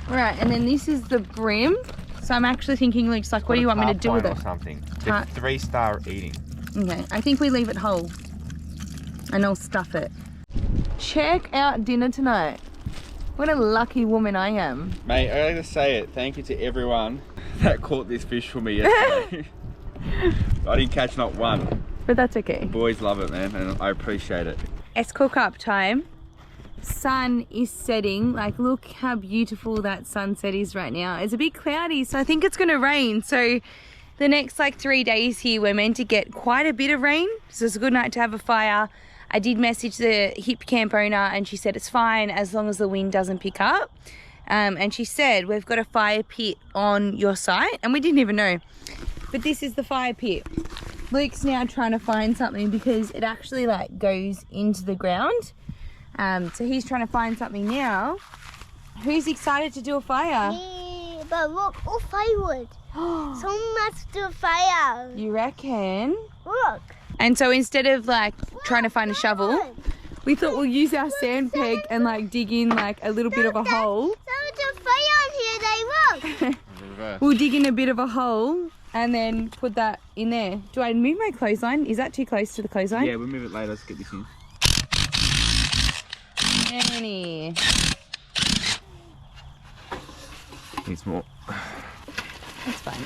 Right, and then this is the brim. So I'm actually thinking, Luke's like, what do you want me to do with it? Or something. Huh? 3-star eating. Okay, I think we leave it whole. And I'll stuff it. Check out dinner tonight. What a lucky woman I am. Mate, I gotta say it. Thank you to everyone that caught this fish for me yesterday. I didn't catch not one. But that's okay. Boys love it, man, and I appreciate it. It's cook up time. Sun is setting. Like, look how beautiful that sunset is right now. It's a bit cloudy, so I think it's gonna rain. So the next like 3 days here, we're meant to get quite a bit of rain. So it's a good night to have a fire. I did message the hip camp owner and she said it's fine as long as the wind doesn't pick up. And she said, we've got a fire pit on your site, and we didn't even know. But this is the fire pit. Luke's now trying to find something because it actually like goes into the ground. So he's trying to find something now. Who's excited to do a fire? Me, but look, all firewood. Someone must do a fire. You reckon? Look. And so instead of like trying to find a shovel, we thought we'll use our sand peg and like dig in like a little bit of a hole. There's a fire on here, they look. We'll dig in a bit of a hole and then put that in there. Do I move my clothesline? Is that too close to the clothesline? Yeah, we'll move it later. Let's get this in. Annie. Needs more. That's fine.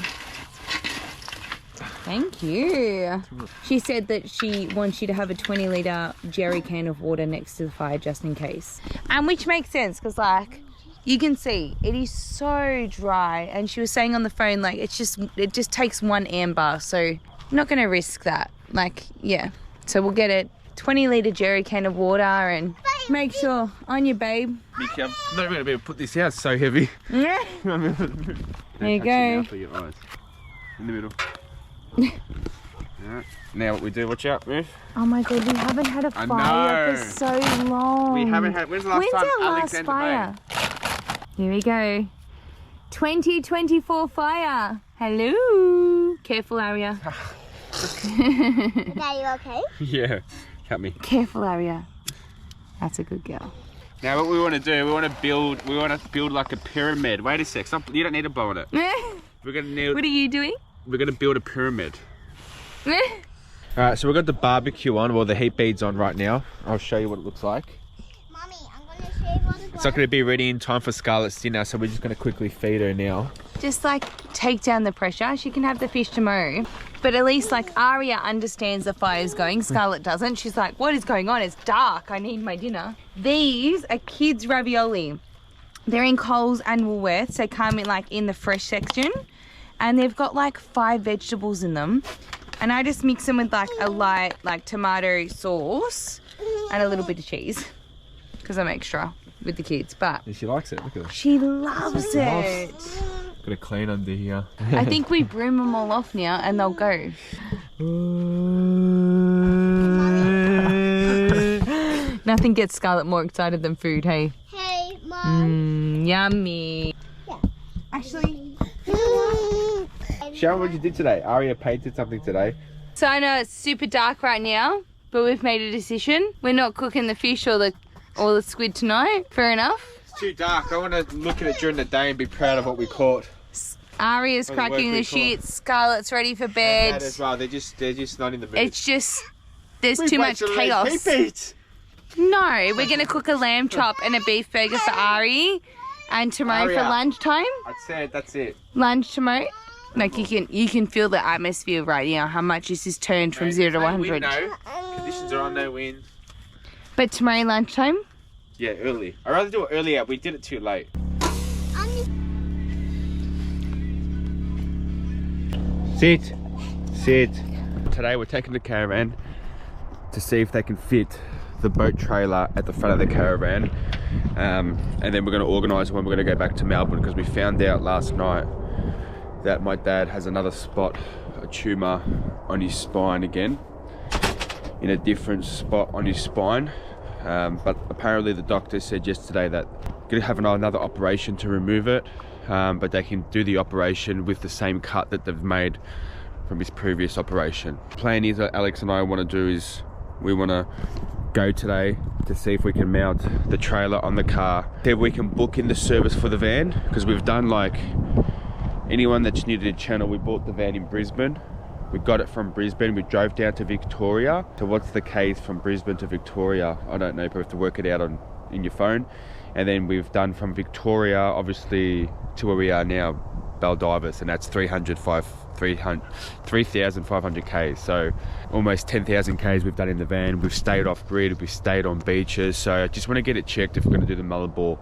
Thank you. She said that she wants you to have a 20-litre jerry can of water next to the fire just in case. And which makes sense because like you can see it is so dry, and she was saying on the phone like it just takes one amber, so I'm not going to risk that. Like, yeah. So we'll get a 20-litre jerry can of water and make sure on you, babe. Mickey, I'm not going to be able to put this out. It's so heavy. Yeah. There you go. For your eyes. In the middle. Alright. Now what we do, watch out, move. Oh my god, we haven't had a fire for so long. We haven't had, when's the last time our Alexander last fire? Here we go. 2024 fire. Hello. Careful, Aria. Are you okay? Yeah, cut me. Careful, Aria. That's a good girl. Now what we want to do, we want to build like a pyramid. Wait a sec, stop, you don't need to blow on it. We're What are you doing? We're going to build a pyramid. Alright, so we've got the barbecue on, well the heat beads on right now. I'll show you what it looks like. Mommy, I'm going to show you what It's not going to be ready in time for Scarlett's dinner, so we're just going to quickly feed her now. Just like take down the pressure. She can have the fish tomorrow. But at least like Aria understands the fire's going. Scarlett doesn't. She's like, what is going on? It's dark. I need my dinner. These are kids' ravioli. They're in Coles and Woolworths. They come in like in the fresh section. And they've got like 5 vegetables in them. And I just mix them with like a light like tomato sauce and a little bit of cheese. Because I'm extra with the kids. But Yeah, she likes it, look at her. she loves it. Got a clean under here. I think we broom them all off now and they'll go. Nothing gets Scarlett more excited than food, hey? Hey, Mom. Yummy. Yeah. Actually, Sharon, what you did today? Aria painted something today. so I know it's super dark right now, but we've made a decision. We're not cooking the fish or the squid tonight. Fair enough. It's too dark. I want to look at it during the day and be proud of what we caught. Aria's Or the cracking work the we sheets. Scarlett's ready for That bed. as well. They're just not in the mood. It's just, there's too much chaos. No, we're going to cook a lamb chop and a beef burger for Ari. And tomorrow Aria. for lunchtime. I'd say that's it. Lunch tomorrow. Like you can feel the atmosphere right now, how much this has turned from 0 to 100. No. Conditions are on, no wind. But tomorrow lunchtime, Yeah, early. I'd rather do it earlier. We did it too late. Sit. Sit. Today we're taking the caravan to see if they can fit the boat trailer at the front of the caravan. And then we're going to organise when we're going to go back to Melbourne, because we found out last night that my dad has another spot, a tumour on his spine again, in a different spot on his spine. But apparently the doctor said yesterday that they're going to have another operation to remove it, but they can do the operation with the same cut that they've made from his previous operation. The plan is that Alex and I want to do is we want to go today to see if we can mount the trailer on the car, see if we can book in the service for the van, because we've done, like, anyone that's new to the channel, we bought the van in Brisbane. We got it from Brisbane, we drove down to Victoria. So what's the case from Brisbane to Victoria? I don't know, you probably have to work it out in your phone. And then we've done from Victoria, obviously, to where we are now, Baldivis, and that's 3,500 Ks. So almost 10,000 Ks we've done in the van. We've stayed off grid, we've stayed on beaches. So I just want to get it checked if we're going to do the Mullabore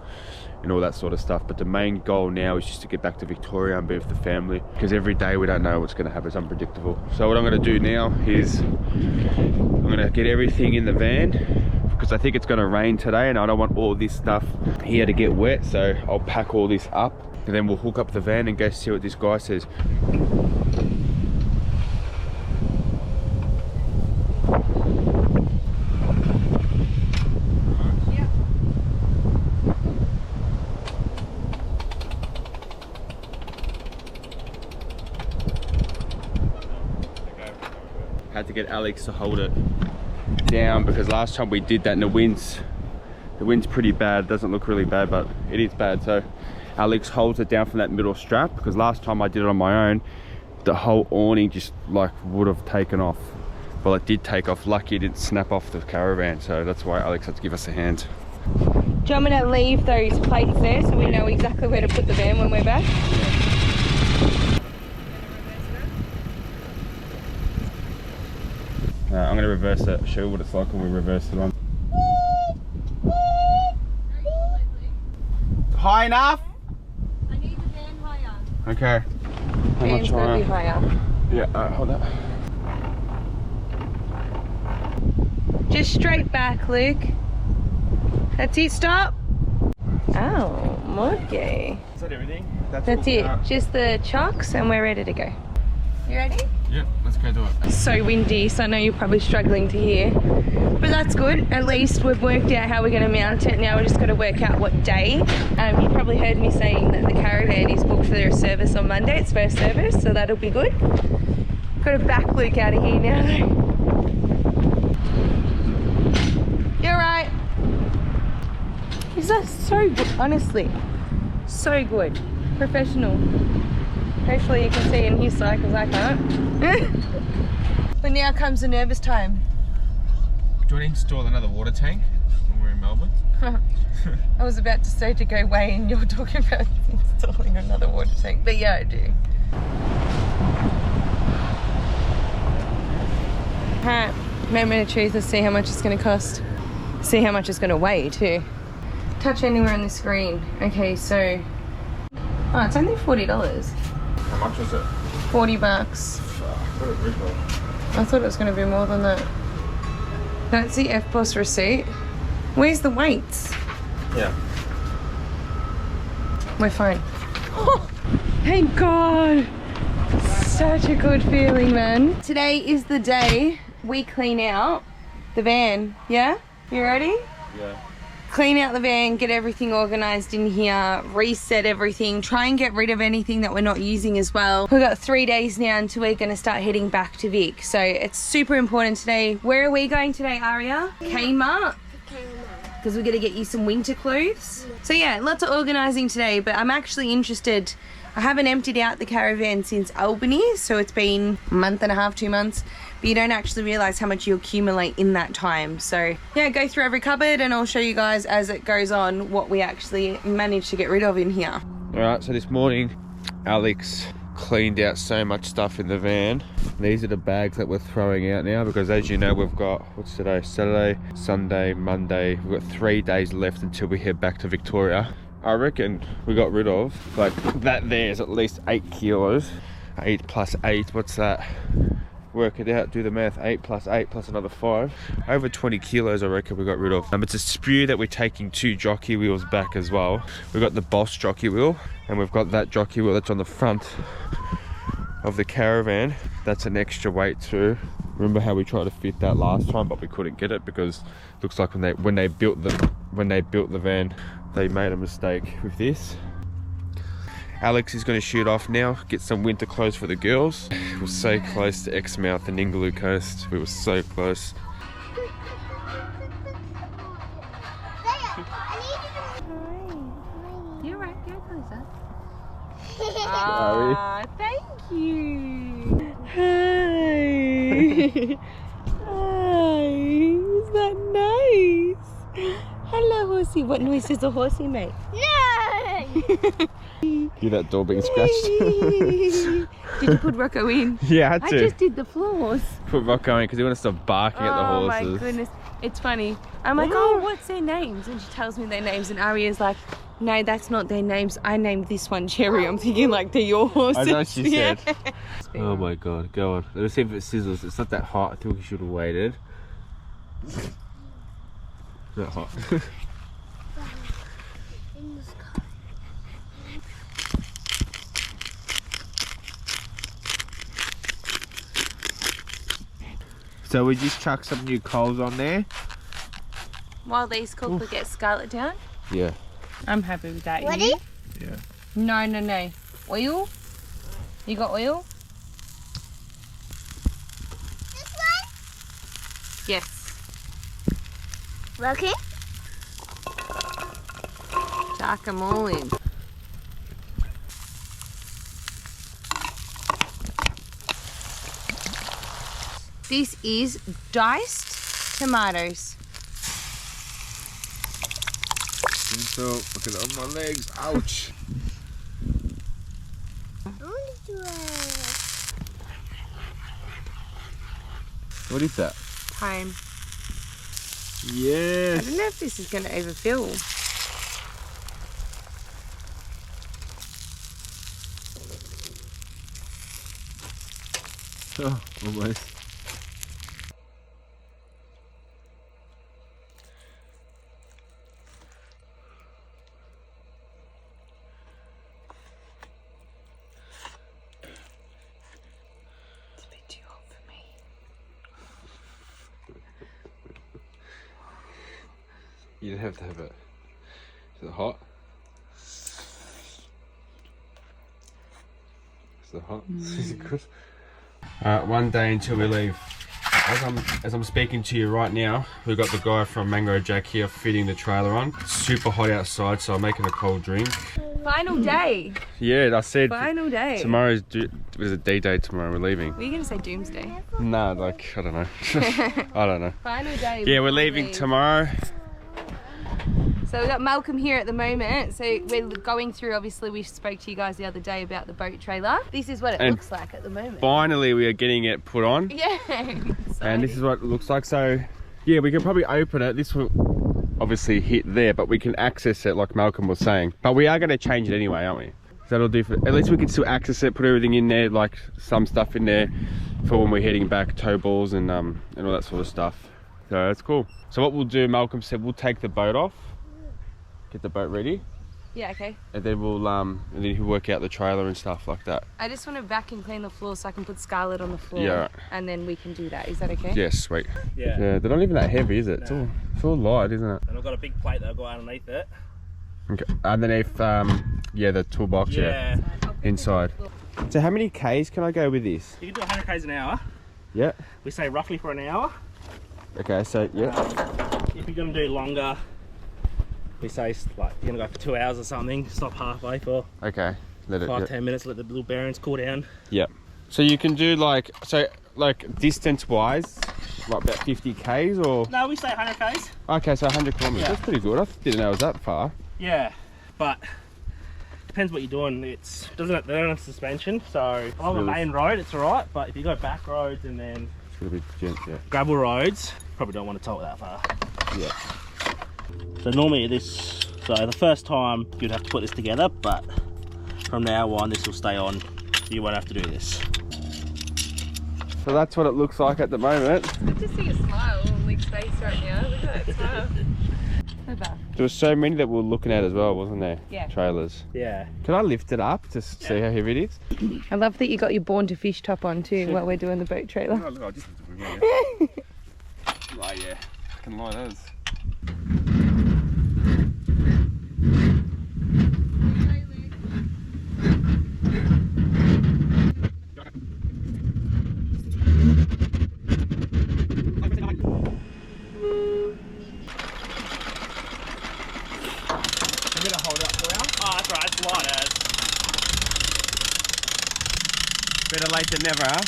and all that sort of stuff. But the main goal now is just to get back to Victoria and be with the family, because every day we don't know what's going to happen. It's unpredictable. So what I'm going to do now is I'm going to get everything in the van, because I think it's going to rain today and I don't want all this stuff here to get wet. So I'll pack all this up and then we'll hook up the van and go see what this guy says. Had to get Alex to hold it. down because last time we did that and the wind's pretty bad. It doesn't look really bad, but it is bad. So Alex holds it down from that middle strap because last time I did it on my own, the whole awning just like would have taken off. Well, it did take off. Lucky it didn't snap off the Caravan, so that's why Alex had to give us a hand. Do you want me to leave those plates there so we know exactly where to put the van when we're back? I'm going to reverse it, show you what it's like when we reverse it on. High enough? I need the van higher. Okay. How Van's much got to be higher? higher. Yeah, hold up. Just straight back, Luke. That's it, stop. Oh, okay. Is that everything? That's it. Just the chocks and we're ready to go. You ready? Yep, let's go do it. So windy, so I know you're probably struggling to hear. But that's good. At least we've worked out how we're going to mount it. Now we're just got to work out what day. You probably heard me saying that the Caravan is booked for their service on Monday. It's first service, so that'll be good. Got to back Luke out of here now though. You're right. Is that so good? Honestly, so good. Professional. Hopefully you can see in his side because I can't. But now comes the nervous time. Do you want to install another water tank when we're in Melbourne? I was about to say to go away and you're talking about installing another water tank. But yeah, I do. Alright, moment to choose. Let's see how much it's going to cost. See how much it's going to weigh too. Touch anywhere on the screen. Okay, so... Oh, it's only $40. How much was it? 40 bucks. What a rip-off. I thought it was going to be more than that. That's the FPOS receipt. Where's the weights? Yeah. We're fine. Oh, thank God. Such a good feeling, man. Today is the day we clean out the van. Yeah? You ready? Yeah. Clean out the van, get everything organised in here, reset everything, try and get rid of anything that we're not using as well. We've got 3 days now until we're going to start heading back to Vic. So it's super important today. Where are we going today, Aria? Kmart? Because we're going to get you some winter clothes. So yeah, lots of organising today, but I'm actually interested. I haven't emptied out the Caravan since Albany, so it's been a month and a half, 2 months. But you don't actually realise how much you accumulate in that time. So yeah, go through every cupboard and I'll show you guys as it goes on what we actually managed to get rid of in here. Alright, so this morning Alex cleaned out so much stuff in the van. These are the bags that we're throwing out now because as you know we've got, what's today, Saturday, Sunday, Monday. We've got 3 days left until we head back to Victoria. I reckon we got rid of, like that there is at least 8 kilos. 8 plus 8, what's that? Work it out, do the math. 8 plus 8 plus another 5. Over 20 kilos I reckon we got rid of. It's a sprue that we're taking 2 jockey wheels back as well. We've got the Boss jockey wheel and we've got that jockey wheel that's on the front of the Caravan. That's an extra weight too. Remember how we tried to fit that last time but we couldn't get it because it looks like when they built the van they made a mistake with this. Alex is going to shoot off now, get some winter clothes for the girls. We're so close to Exmouth and Ningaloo Coast. We were so close. You're right, go closer. Sorry. Thank you. Hi. Hi. Is that nice? Hello, horsey. What noise does a horsey make? No! Hear that door being scratched? Did you put Rocco in? Yeah, I had to. I just did the floors. Put Rocco in because he wants to stop barking at the horses. Oh my goodness. It's funny. I'm like, oh, what's their names? And she tells me their names and Aria's like, no, that's not their names. I named this one Cherry. I'm thinking like they're your horses. I know what she said. Oh my god, go on. Let's see if it sizzles. It's not that hot. I think we should have waited. Not hot. So we just chuck some new coals on there. While these cook, we get Scarlet down. Yeah. I'm happy with that. Ready? You? Yeah. No. Oil? You got oil? This one? Yes. Working? Chuck them all in. This is diced tomatoes. So, look at it on my legs. Ouch. I want to do it. What is that? Thyme. I Yes. don't know if this is going to overfill. Oh, almost. It's a bit too hot for me. You don't have to have it. Is it hot? Is it hot? Is it good? One day until we leave. As I'm speaking to you right now, we've got the guy from Mango Jack here fitting the trailer on. It's super hot outside, so I'm making a cold drink. Final day. Yeah, I said Final day. tomorrow's is a D-Day tomorrow. We're leaving. Were you going to say doomsday? Nah, like I don't know. I don't know. Final day. Yeah, we're leaving tomorrow. So we've got Malcolm here at the moment. So we're going through, obviously we spoke to you guys the other day about the boat trailer. This is what it And looks like at the moment. Finally, we are getting it put on. Yeah. And this is what it looks like. So yeah, we can probably open it. This will obviously hit there, but we can access it like Malcolm was saying. But we are going to change it anyway, aren't we? So that'll do for, at least we can still access it, put everything in there, like some stuff in there for when we're heading back, tow balls and all that sort of stuff. So that's cool. So what we'll do, Malcolm said, we'll take the boat off, get the boat ready, Yeah, okay. and then we'll and then he'll work out the trailer and stuff like that. I just want to vacuum clean the floor so I can put Scarlett on the floor. Yeah. And then we can do that. Is that okay? Yeah, sweet. Yeah. Yeah, they're not even that heavy, is it? No. It's all light, isn't it? And I've got a big plate that'll go underneath it. Okay. Underneath, yeah, the toolbox, yeah, inside. So how many Ks can I go with this? You can do 100 k's an hour. Yeah. We say roughly for an hour. Okay, so yeah. If you're going to do longer, we say like you're going to go for 2 hours or something. Stop halfway for Okay. Let it. 5-10 minutes. Let the little bearings cool down. Yeah. So you can do like distance-wise, like about 50 Ks or. No, we say 100 k's. Okay, so 100 kilometers. Yeah. That's pretty good. I didn't know it was that far. Yeah, but depends what you're doing. They don't have suspension, so along the main road it's alright. But if you go back roads and then It's gonna be gent, yeah. gravel roads, probably don't want to tow it that far. Yeah. So normally so the first time you'd have to put this together, but from now on this will stay on. You won't have to do this. So that's what it looks like at the moment. Good to see a smile on Luke's face right now. Look at that smile. So bad. There were so many that we were looking at as well, wasn't there? Yeah. Trailers. Yeah. Can I lift it up to see how heavy it is? I love that you got your Born to Fish top on too while we're doing the boat trailer. Oh, look, I just right, yeah. I can lie those. I'm gonna hold it up for you. Oh, that's right, it's light as. Better late than never, huh?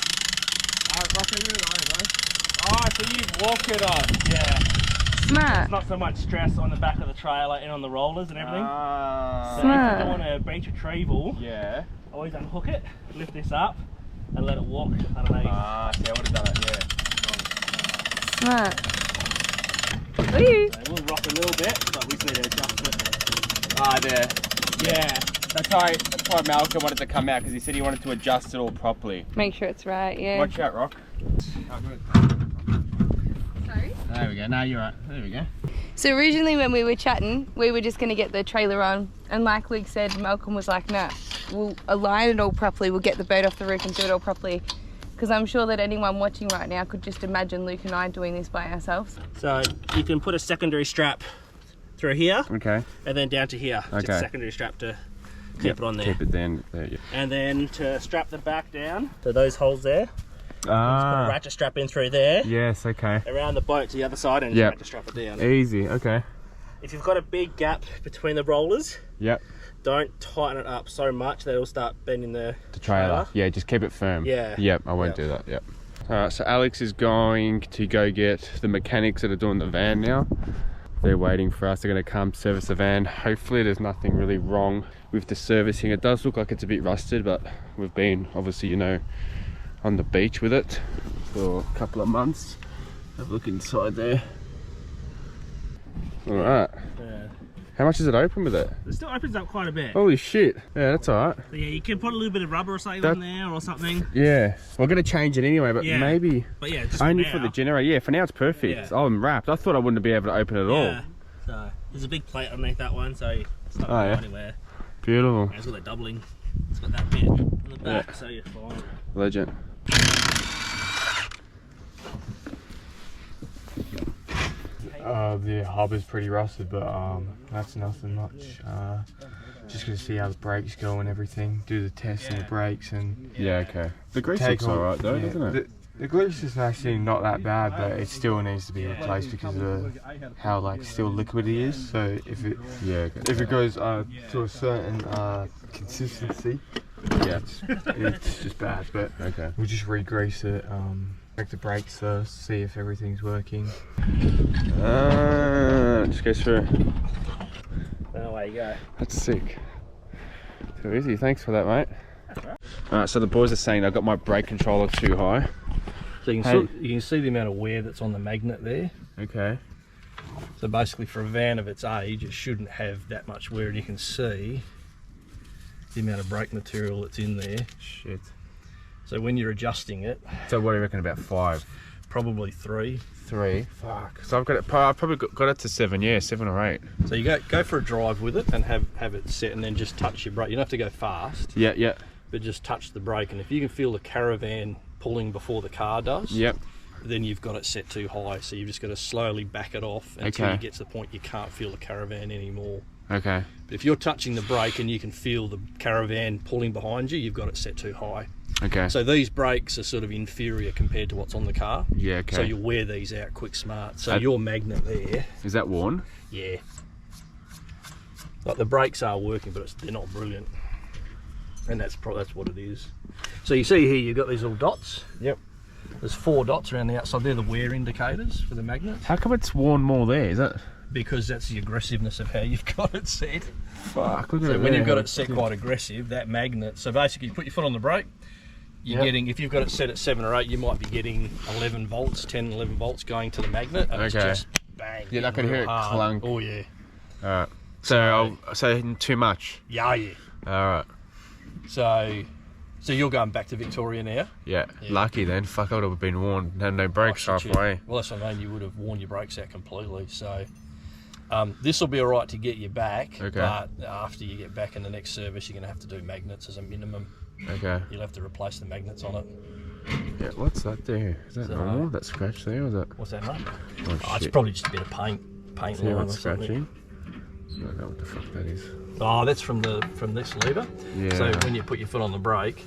Oh, so you walk it on. Yeah. Smart. It's not so much stress on the back of the trailer and on the rollers and everything. So if Smart. you're doing a beach retrieval, Yeah. always unhook it, lift this up, and let it walk underneath. See, I would have done it, yeah. Smart. Woo. So it will rock a little bit, but we just need to adjust it. Ah, there. Yeah. That's why Malcolm wanted to come out, because he said he wanted to adjust it all properly. Make sure it's right, yeah. Watch out, Rock. Oh, good. Sorry? There we go. No, you're right. There we go. So originally when we were chatting, we were just going to get the trailer on. And like Luke said, Malcolm was like, nah, we'll align it all properly. We'll get the boat off the roof and do it all properly. Because I'm sure that anyone watching right now could just imagine Luke and I doing this by ourselves. So you can put a secondary strap through here, Okay. and then down to here. Just Okay. a secondary strap to keep it on there. Keep it down there, yeah. And then to strap the back down to those holes there, Put a ratchet strap in through there. Yes, okay. Around the boat to the other side and ratchet strap it down. Easy, okay. If you've got a big gap between the rollers, Yep. don't tighten it up so much that it'll start bending the Trailer. Yeah, just keep it firm. Yeah. Yep, I won't do that, yep. Alright, so Alex is going to go get the mechanics that are doing the van now. They're waiting for us. They're going to come service the van. Hopefully there's nothing really wrong with the servicing. It does look like it's a bit rusted, but we've been obviously, you know, on the beach with it for a couple of months. Have a look inside there. Alright. Yeah. How much is it open with it? It still opens up quite a bit. Holy shit. Yeah, that's alright. So yeah, you can put a little bit of rubber or something on there or something. Yeah. We're going to change it anyway, but maybe... But yeah, just only for the generator. Yeah, for now it's perfect. Yeah. Oh, I'm wrapped. I thought I wouldn't be able to open it at all. So there's a big plate underneath that one, so it's not going anywhere. Beautiful. And it's got that doubling. It's got that bit on the back, so you're fine. Legend. The hub is pretty rusted, but that's nothing much. Just gonna see how the brakes go and everything. Do the test on the brakes and okay. The grease looks alright though, doesn't it? The grease is actually not that bad, but it still needs to be replaced because of how like still liquid it is. So if it goes to a certain consistency, it's just bad. But we'll just re-grease it. Check the brakes first, see if everything's working. Just go through. Away you go. That's sick. Too easy. Thanks for that, mate. Alright, so the boys are saying I've got my brake controller too high. So you can see the amount of wear that's on the magnet there. Okay. So basically for a van of its age, it shouldn't have that much wear, and you can see the amount of brake material that's in there. Shit. So when you're adjusting it... So what do you reckon, about 5? Probably 3. 3? Fuck. So I've got it, I've probably got it to 7, yeah, 7 or 8. So you go for a drive with it and have it set, and then just touch your brake. You don't have to go fast. Yeah. But just touch the brake, and if you can feel the Caravan pulling before the car does, then you've got it set too high. So you've just got to slowly back it off until you get to the point you can't feel the Caravan anymore. Okay. But if you're touching the brake and you can feel the Caravan pulling behind you, you've got it set too high. Okay. So these brakes are sort of inferior compared to what's on the car. Yeah, okay. So you'll wear these out quick smart. So your magnet there... Is that worn? Yeah. Like the brakes are working, but they're not brilliant. And that's what it is. So you see here, you've got these little dots. Yep. There's 4 dots around the outside. They're the wear indicators for the magnets. How come it's worn more there? Is that... Because that's the aggressiveness of how you've got it set. Fuck, look at it. So when you've got it set quite aggressive, that magnet... So basically, you put your foot on the brake, you're getting... If you've got it set at 7 or 8, you might be getting 11 volts, 10, 11 volts going to the magnet. And it's just bang. You're not going to hear it clunk. Oh, yeah. Alright. So too much? Yeah. Alright. So you're going back to Victoria now? Yeah. Lucky then. Fuck, I would have been warned. Had no brakes halfway. Well, that's what I mean. You would have worn your brakes out completely. So this will be all right to get you back. Okay. But after you get back in the next service, you're going to have to do magnets as a minimum. Okay. You'll have to replace the magnets on it. Yeah. What's that there? Is that normal? That scratch there? Or is that? What's that, mate? Oh, it's probably just a bit of paint line or scratching? something. I don't know what the fuck that is. Oh, that's from this lever. Yeah. So when you put your foot on the brake,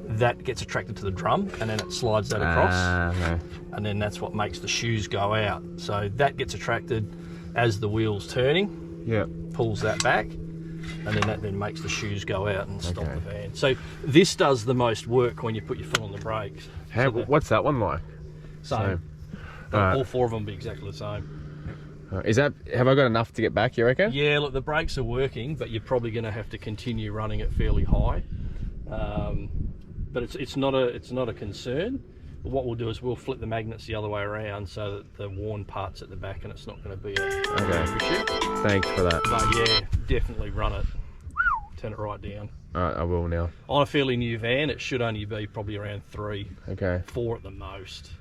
that gets attracted to the drum, and then it slides that across. Okay. And then that's what makes the shoes go out. So that gets attracted as the wheel's turning. Yeah. Pulls that back, and then that makes the shoes go out and stop the van. So this does the most work when you put your foot on the brakes. What's that one like? Same. All 4 of them will be exactly the same. Have I got enough to get back, you reckon? Yeah, look, the brakes are working, but you're probably going to have to continue running it fairly high. But it's not a concern. But what we'll do is we'll flip the magnets the other way around so that the worn part's at the back, and it's not going to be an issue. Thanks for that. But yeah, definitely run it. Turn it right down. Alright, I will now. On a fairly new van, it should only be probably around 3. Okay. 4 at the most.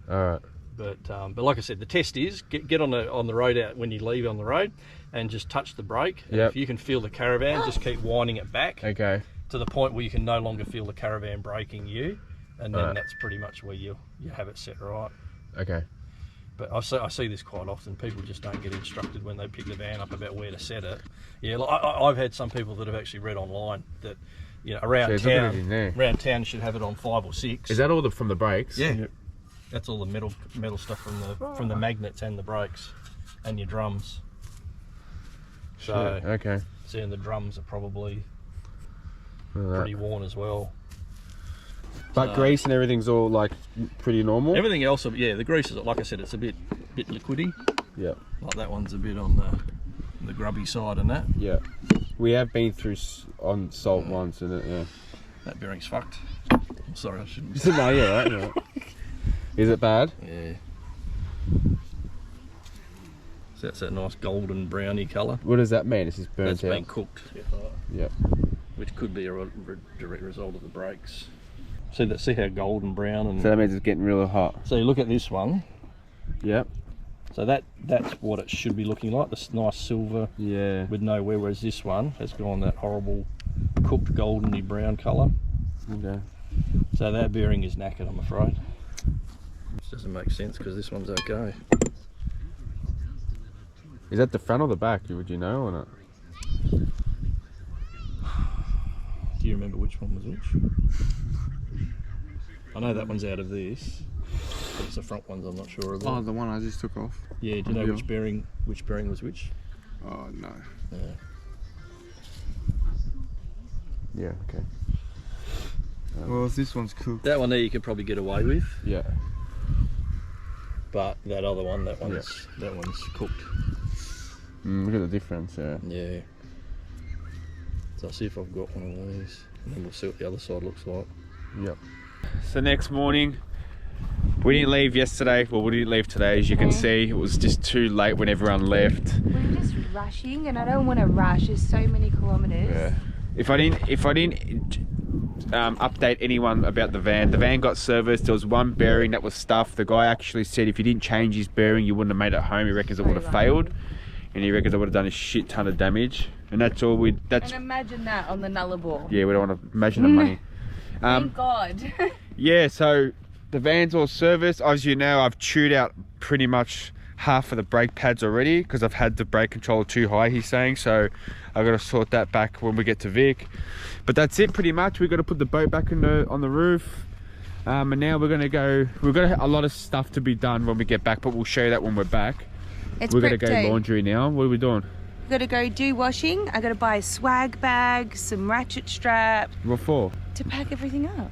Alright. But like I said, the test is get on the road out when you leave on the road, and just touch the brake. And if you can feel the Caravan, just keep winding it back. Okay. To the point where you can no longer feel the Caravan braking you, and then that's pretty much where you have it set right. Okay. But I see this quite often. People just don't get instructed when they pick the van up about where to set it. Yeah, like I've had some people that have actually read online that you know, around So look at it in town. there. Around town, you should have it on 5 or 6. Is that all from the brakes? Yeah. Yep. That's all the metal stuff from the magnets and the brakes and your drums. So Okay. seeing the drums are probably Look at that. pretty worn as well. But grease and everything's all like pretty normal. Everything else, yeah, the grease is, like I said, it's a bit liquidy. Yeah. Like that one's a bit on the grubby side and that. Yeah. We have been through on salt once, and yeah. That bearing's fucked. I'm sorry, I shouldn't. No, yeah, right. Yeah. Is it bad? Yeah. So that's that nice golden browny colour. What does that mean? It's just burnt That's out. been cooked. Yeah. Which could be a direct result of the brakes. See how golden brown and. So that means it's getting really hot. So you look at this one. Yep. So that's what it should be looking like. This nice silver Yeah. with no wear, whereas this one has gone that horrible cooked goldeny brown colour. Okay. So that bearing is knackered, I'm afraid. This doesn't make sense because this one's okay. Is that the front or the back? Would you know or not? Do you remember which one was which? I know that one's out of this, but it's the front ones I'm not sure about. Oh, the one I just took off. Yeah, do you know Yeah. which bearing was which? Oh no. Yeah. Yeah. Okay. Well, this one's cooked. That one there you could probably get away with, Yeah. but that other one, that one's cooked. Look at the difference. Yeah. Yeah. So I'll see if I've got one of those, and then we'll see what the other side looks like. Yep. So next morning, we didn't leave yesterday. Well, we didn't leave today, as you can see. It was just too late when everyone left. We're just rushing, and I don't want to rush. There's so many kilometres. Yeah. If I didn't update anyone about the van got serviced. There was one bearing that was stuffed. The guy actually said if he didn't change his bearing, you wouldn't have made it home. He reckons it would have failed, and he reckons it would have done a shit ton of damage. And that's all And imagine that on the Nullarbor. yeah. We don't want to imagine the money. Thank God. Yeah, so the van's all serviced. As you know, I've chewed out pretty much half of the brake pads already because I've had the brake controller too high, he's saying. So I've got to sort that back when we get to Vic. But that's it pretty much. We've got to put the boat back on the roof. And now we're going to go. We've got a lot of stuff to be done when we get back, but we'll show you that when we're back. It's we're going to prep go day. laundry now. What are we doing? Got to go do washing. I got to buy a swag bag, some ratchet strap What for? to pack everything up.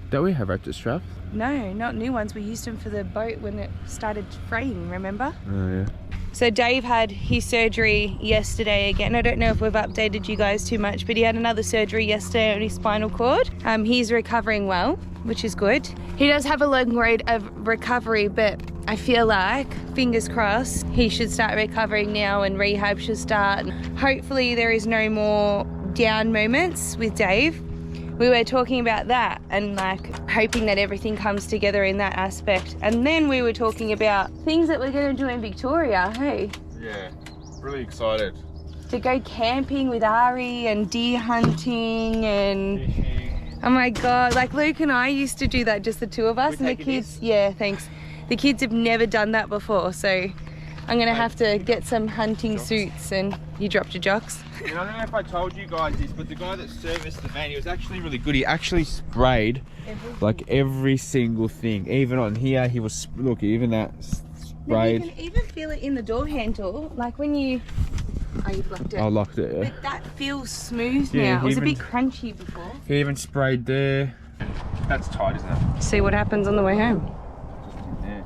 Don't we have ratchet straps? No, not new ones. We used them for the boat when it started fraying, remember? Oh, yeah. So Dave had his surgery yesterday again. I don't know if we've updated you guys too much, but he had another surgery yesterday on his spinal cord. He's recovering well, which is good. He does have a long road of recovery, but I feel like, fingers crossed, he should start recovering now and rehab should start. Hopefully there is no more down moments with Dave. We were talking about that and like hoping that everything comes together in that aspect. And then we were talking about things that we're going to do in Victoria, hey? Yeah, really excited. To go camping with Ari and deer hunting and oh my God, like Luke and I used to do that, just the two of us, and the kids, yeah, thanks. The kids have never done that before, so I'm gonna have to get some hunting suits. And you dropped your jocks. And I don't know if I told you guys this, but the guy that serviced the van, he was actually really good. He actually sprayed like every single thing. Even on here, he was, look, even that sprayed. You can even feel it in the door handle, like when you, oh, you've locked it. I locked it, yeah. But that feels smooth Yeah, now. It was a even- bit crunchy before. He even sprayed there. That's tight, isn't it? See what happens on the way home. Just in there.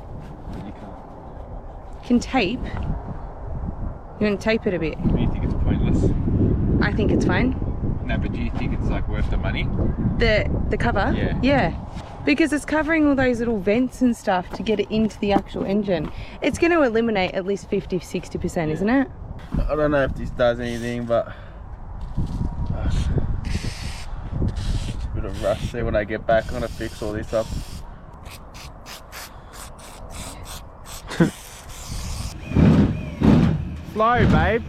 But you can't. Can tape. You want to tape it a bit? Do you think it's pointless? I think it's fine. No, but do you think it's like worth the money? The cover? Yeah. Yeah. Because it's covering all those little vents and stuff to get it into the actual engine. It's going to eliminate at least 50-60%, isn't it? I don't know if this does anything, but it's a bit of rush there when I get back. I'm gonna fix all this up. Slow, babe.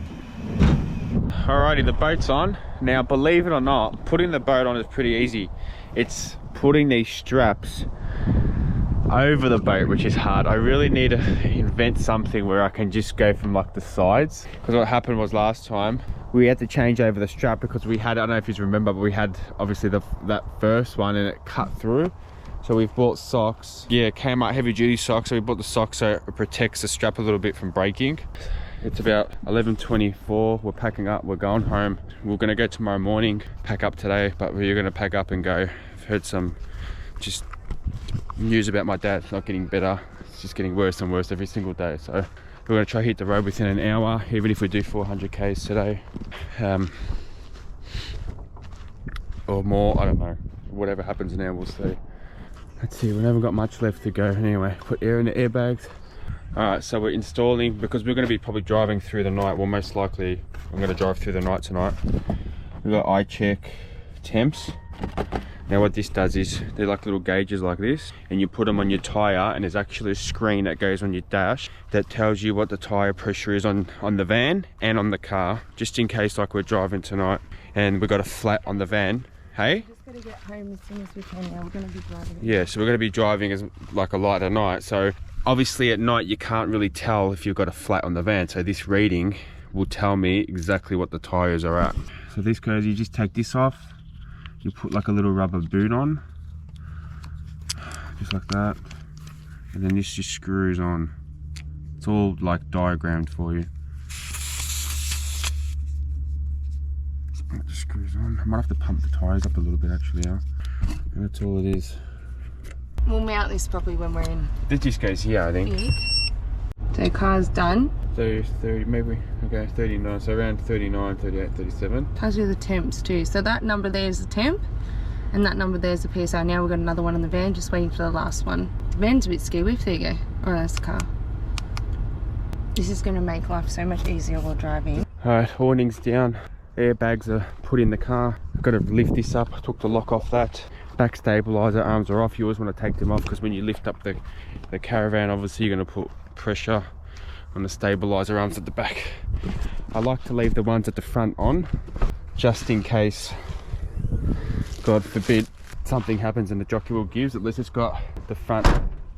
Alrighty, the boat's on. Now, believe it or not, putting the boat on is pretty easy. It's putting these straps over the boat, which is hard. I really need to invent something where I can just go from like the sides, because what happened was last time we had to change over the strap because we had, I don't know if you remember, but we had obviously that first one and it cut through. So we've bought socks. Yeah, Kmart heavy duty socks. So we bought the socks so it protects the strap a little bit from breaking. It's about 11:24. We're packing up, we're going home. We're gonna go tomorrow morning, pack up today, but we're gonna pack up and go. I've heard some just news about my dad not getting better. It's just getting worse and worse every single day. So we're gonna try to hit the road within an hour, even if we do 400 Ks today. Or more, I don't know. Whatever happens now, we'll see. Let's see, we haven't got much left to go. Anyway, put air in the airbags. Alright, so we're installing, because we're going to be probably driving through the night. Well, most likely I'm going to drive through the night tonight. We've got iCheck temps. Now what this does is, they're like little gauges like this, and you put them on your tyre, and there's actually a screen that goes on your dash that tells you what the tyre pressure is on the van and on the car, just in case like we're driving tonight and we've got a flat on the van. Hey? We're just gonna get home as soon as we can now. We're gonna be driving. Yeah, so we're gonna be driving as like a light at night. So obviously at night you can't really tell if you've got a flat on the van. So this reading will tell me exactly what the tires are at. So this goes, you just take this off, you put like a little rubber boot on, just like that, and then this just screws on. It's all like diagrammed for you. It just screws on. I might have to pump the tyres up a little bit actually, yeah. And that's all it is. We'll mount this properly when we're in. This just goes here, I think. So car's done. So 30, maybe, okay, 39, so around 39, 38, 37. Tells you the temps too. So that number there is the temp, and that number there is the PSI. Now we've got another one in the van, just waiting for the last one. The van's a bit ski whiff, there you go. Oh, that's the car. This is gonna make life so much easier while driving. Alright, awning's down. Airbags are put in the car. I've got to lift this up. I took the lock off that. Back stabilizer arms are off. You always want to take them off because when you lift up the Caravan, obviously you're going to put pressure on the stabilizer arms at the back. I like to leave the ones at the front on just in case, God forbid, something happens and the jockey wheel gives. At least it's got the front,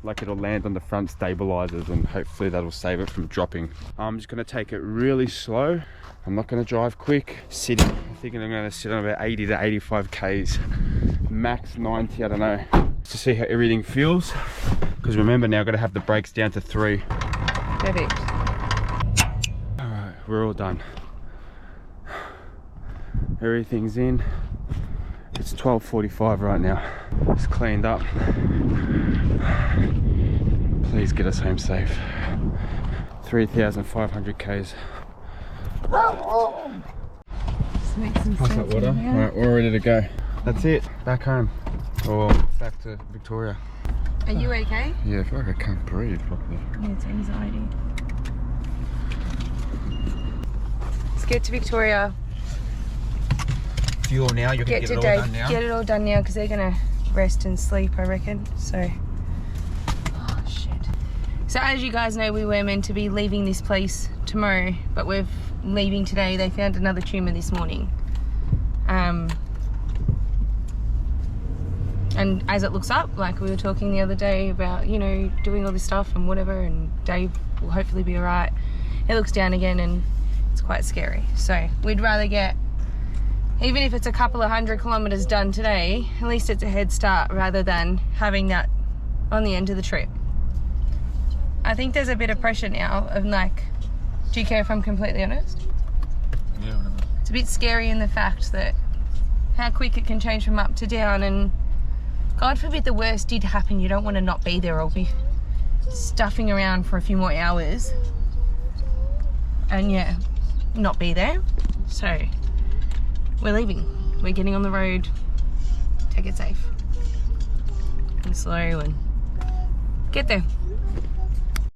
like it'll land on the front stabilizers, and hopefully that'll save it from dropping. I'm just going to take it really slow. I'm not going to drive quick. Sitting, I'm thinking I'm going to sit on about 80 to 85 Ks, max 90, I don't know, to see how everything feels. Because remember now, I've got to have the brakes down to 3. Perfect. Alright, we're all done. Everything's in. It's 12:45 right now. It's cleaned up. Please get us home safe. 3,500 Ks. How's that water? Alright, we're ready to go. That's it. Back home. Or back to Victoria. Are you okay? Yeah, I feel like I can't breathe properly. Yeah, it's anxiety. Let's get to Victoria. Fuel now, you're gonna get it all done now? Get it all done now because they're gonna rest and sleep, I reckon. So, oh shit. So as you guys know, we were meant to be leaving this place tomorrow, but we're leaving today. They found another tumour this morning. And as it looks up, like we were talking the other day about, you know, doing all this stuff and whatever, and Dave will hopefully be alright. It looks down again and it's quite scary. So we'd rather get, even if it's a couple of 100 kilometres done today, at least it's a head start rather than having that on the end of the trip. I think there's a bit of pressure now of like, do you care if I'm completely honest? Yeah, whatever. It's a bit scary in the fact that how quick it can change from up to down, and God forbid the worst did happen, you don't want to not be there or be stuffing around for a few more hours and yeah, not be there. So we're leaving. We're getting on the road. Take it safe and slow and get there.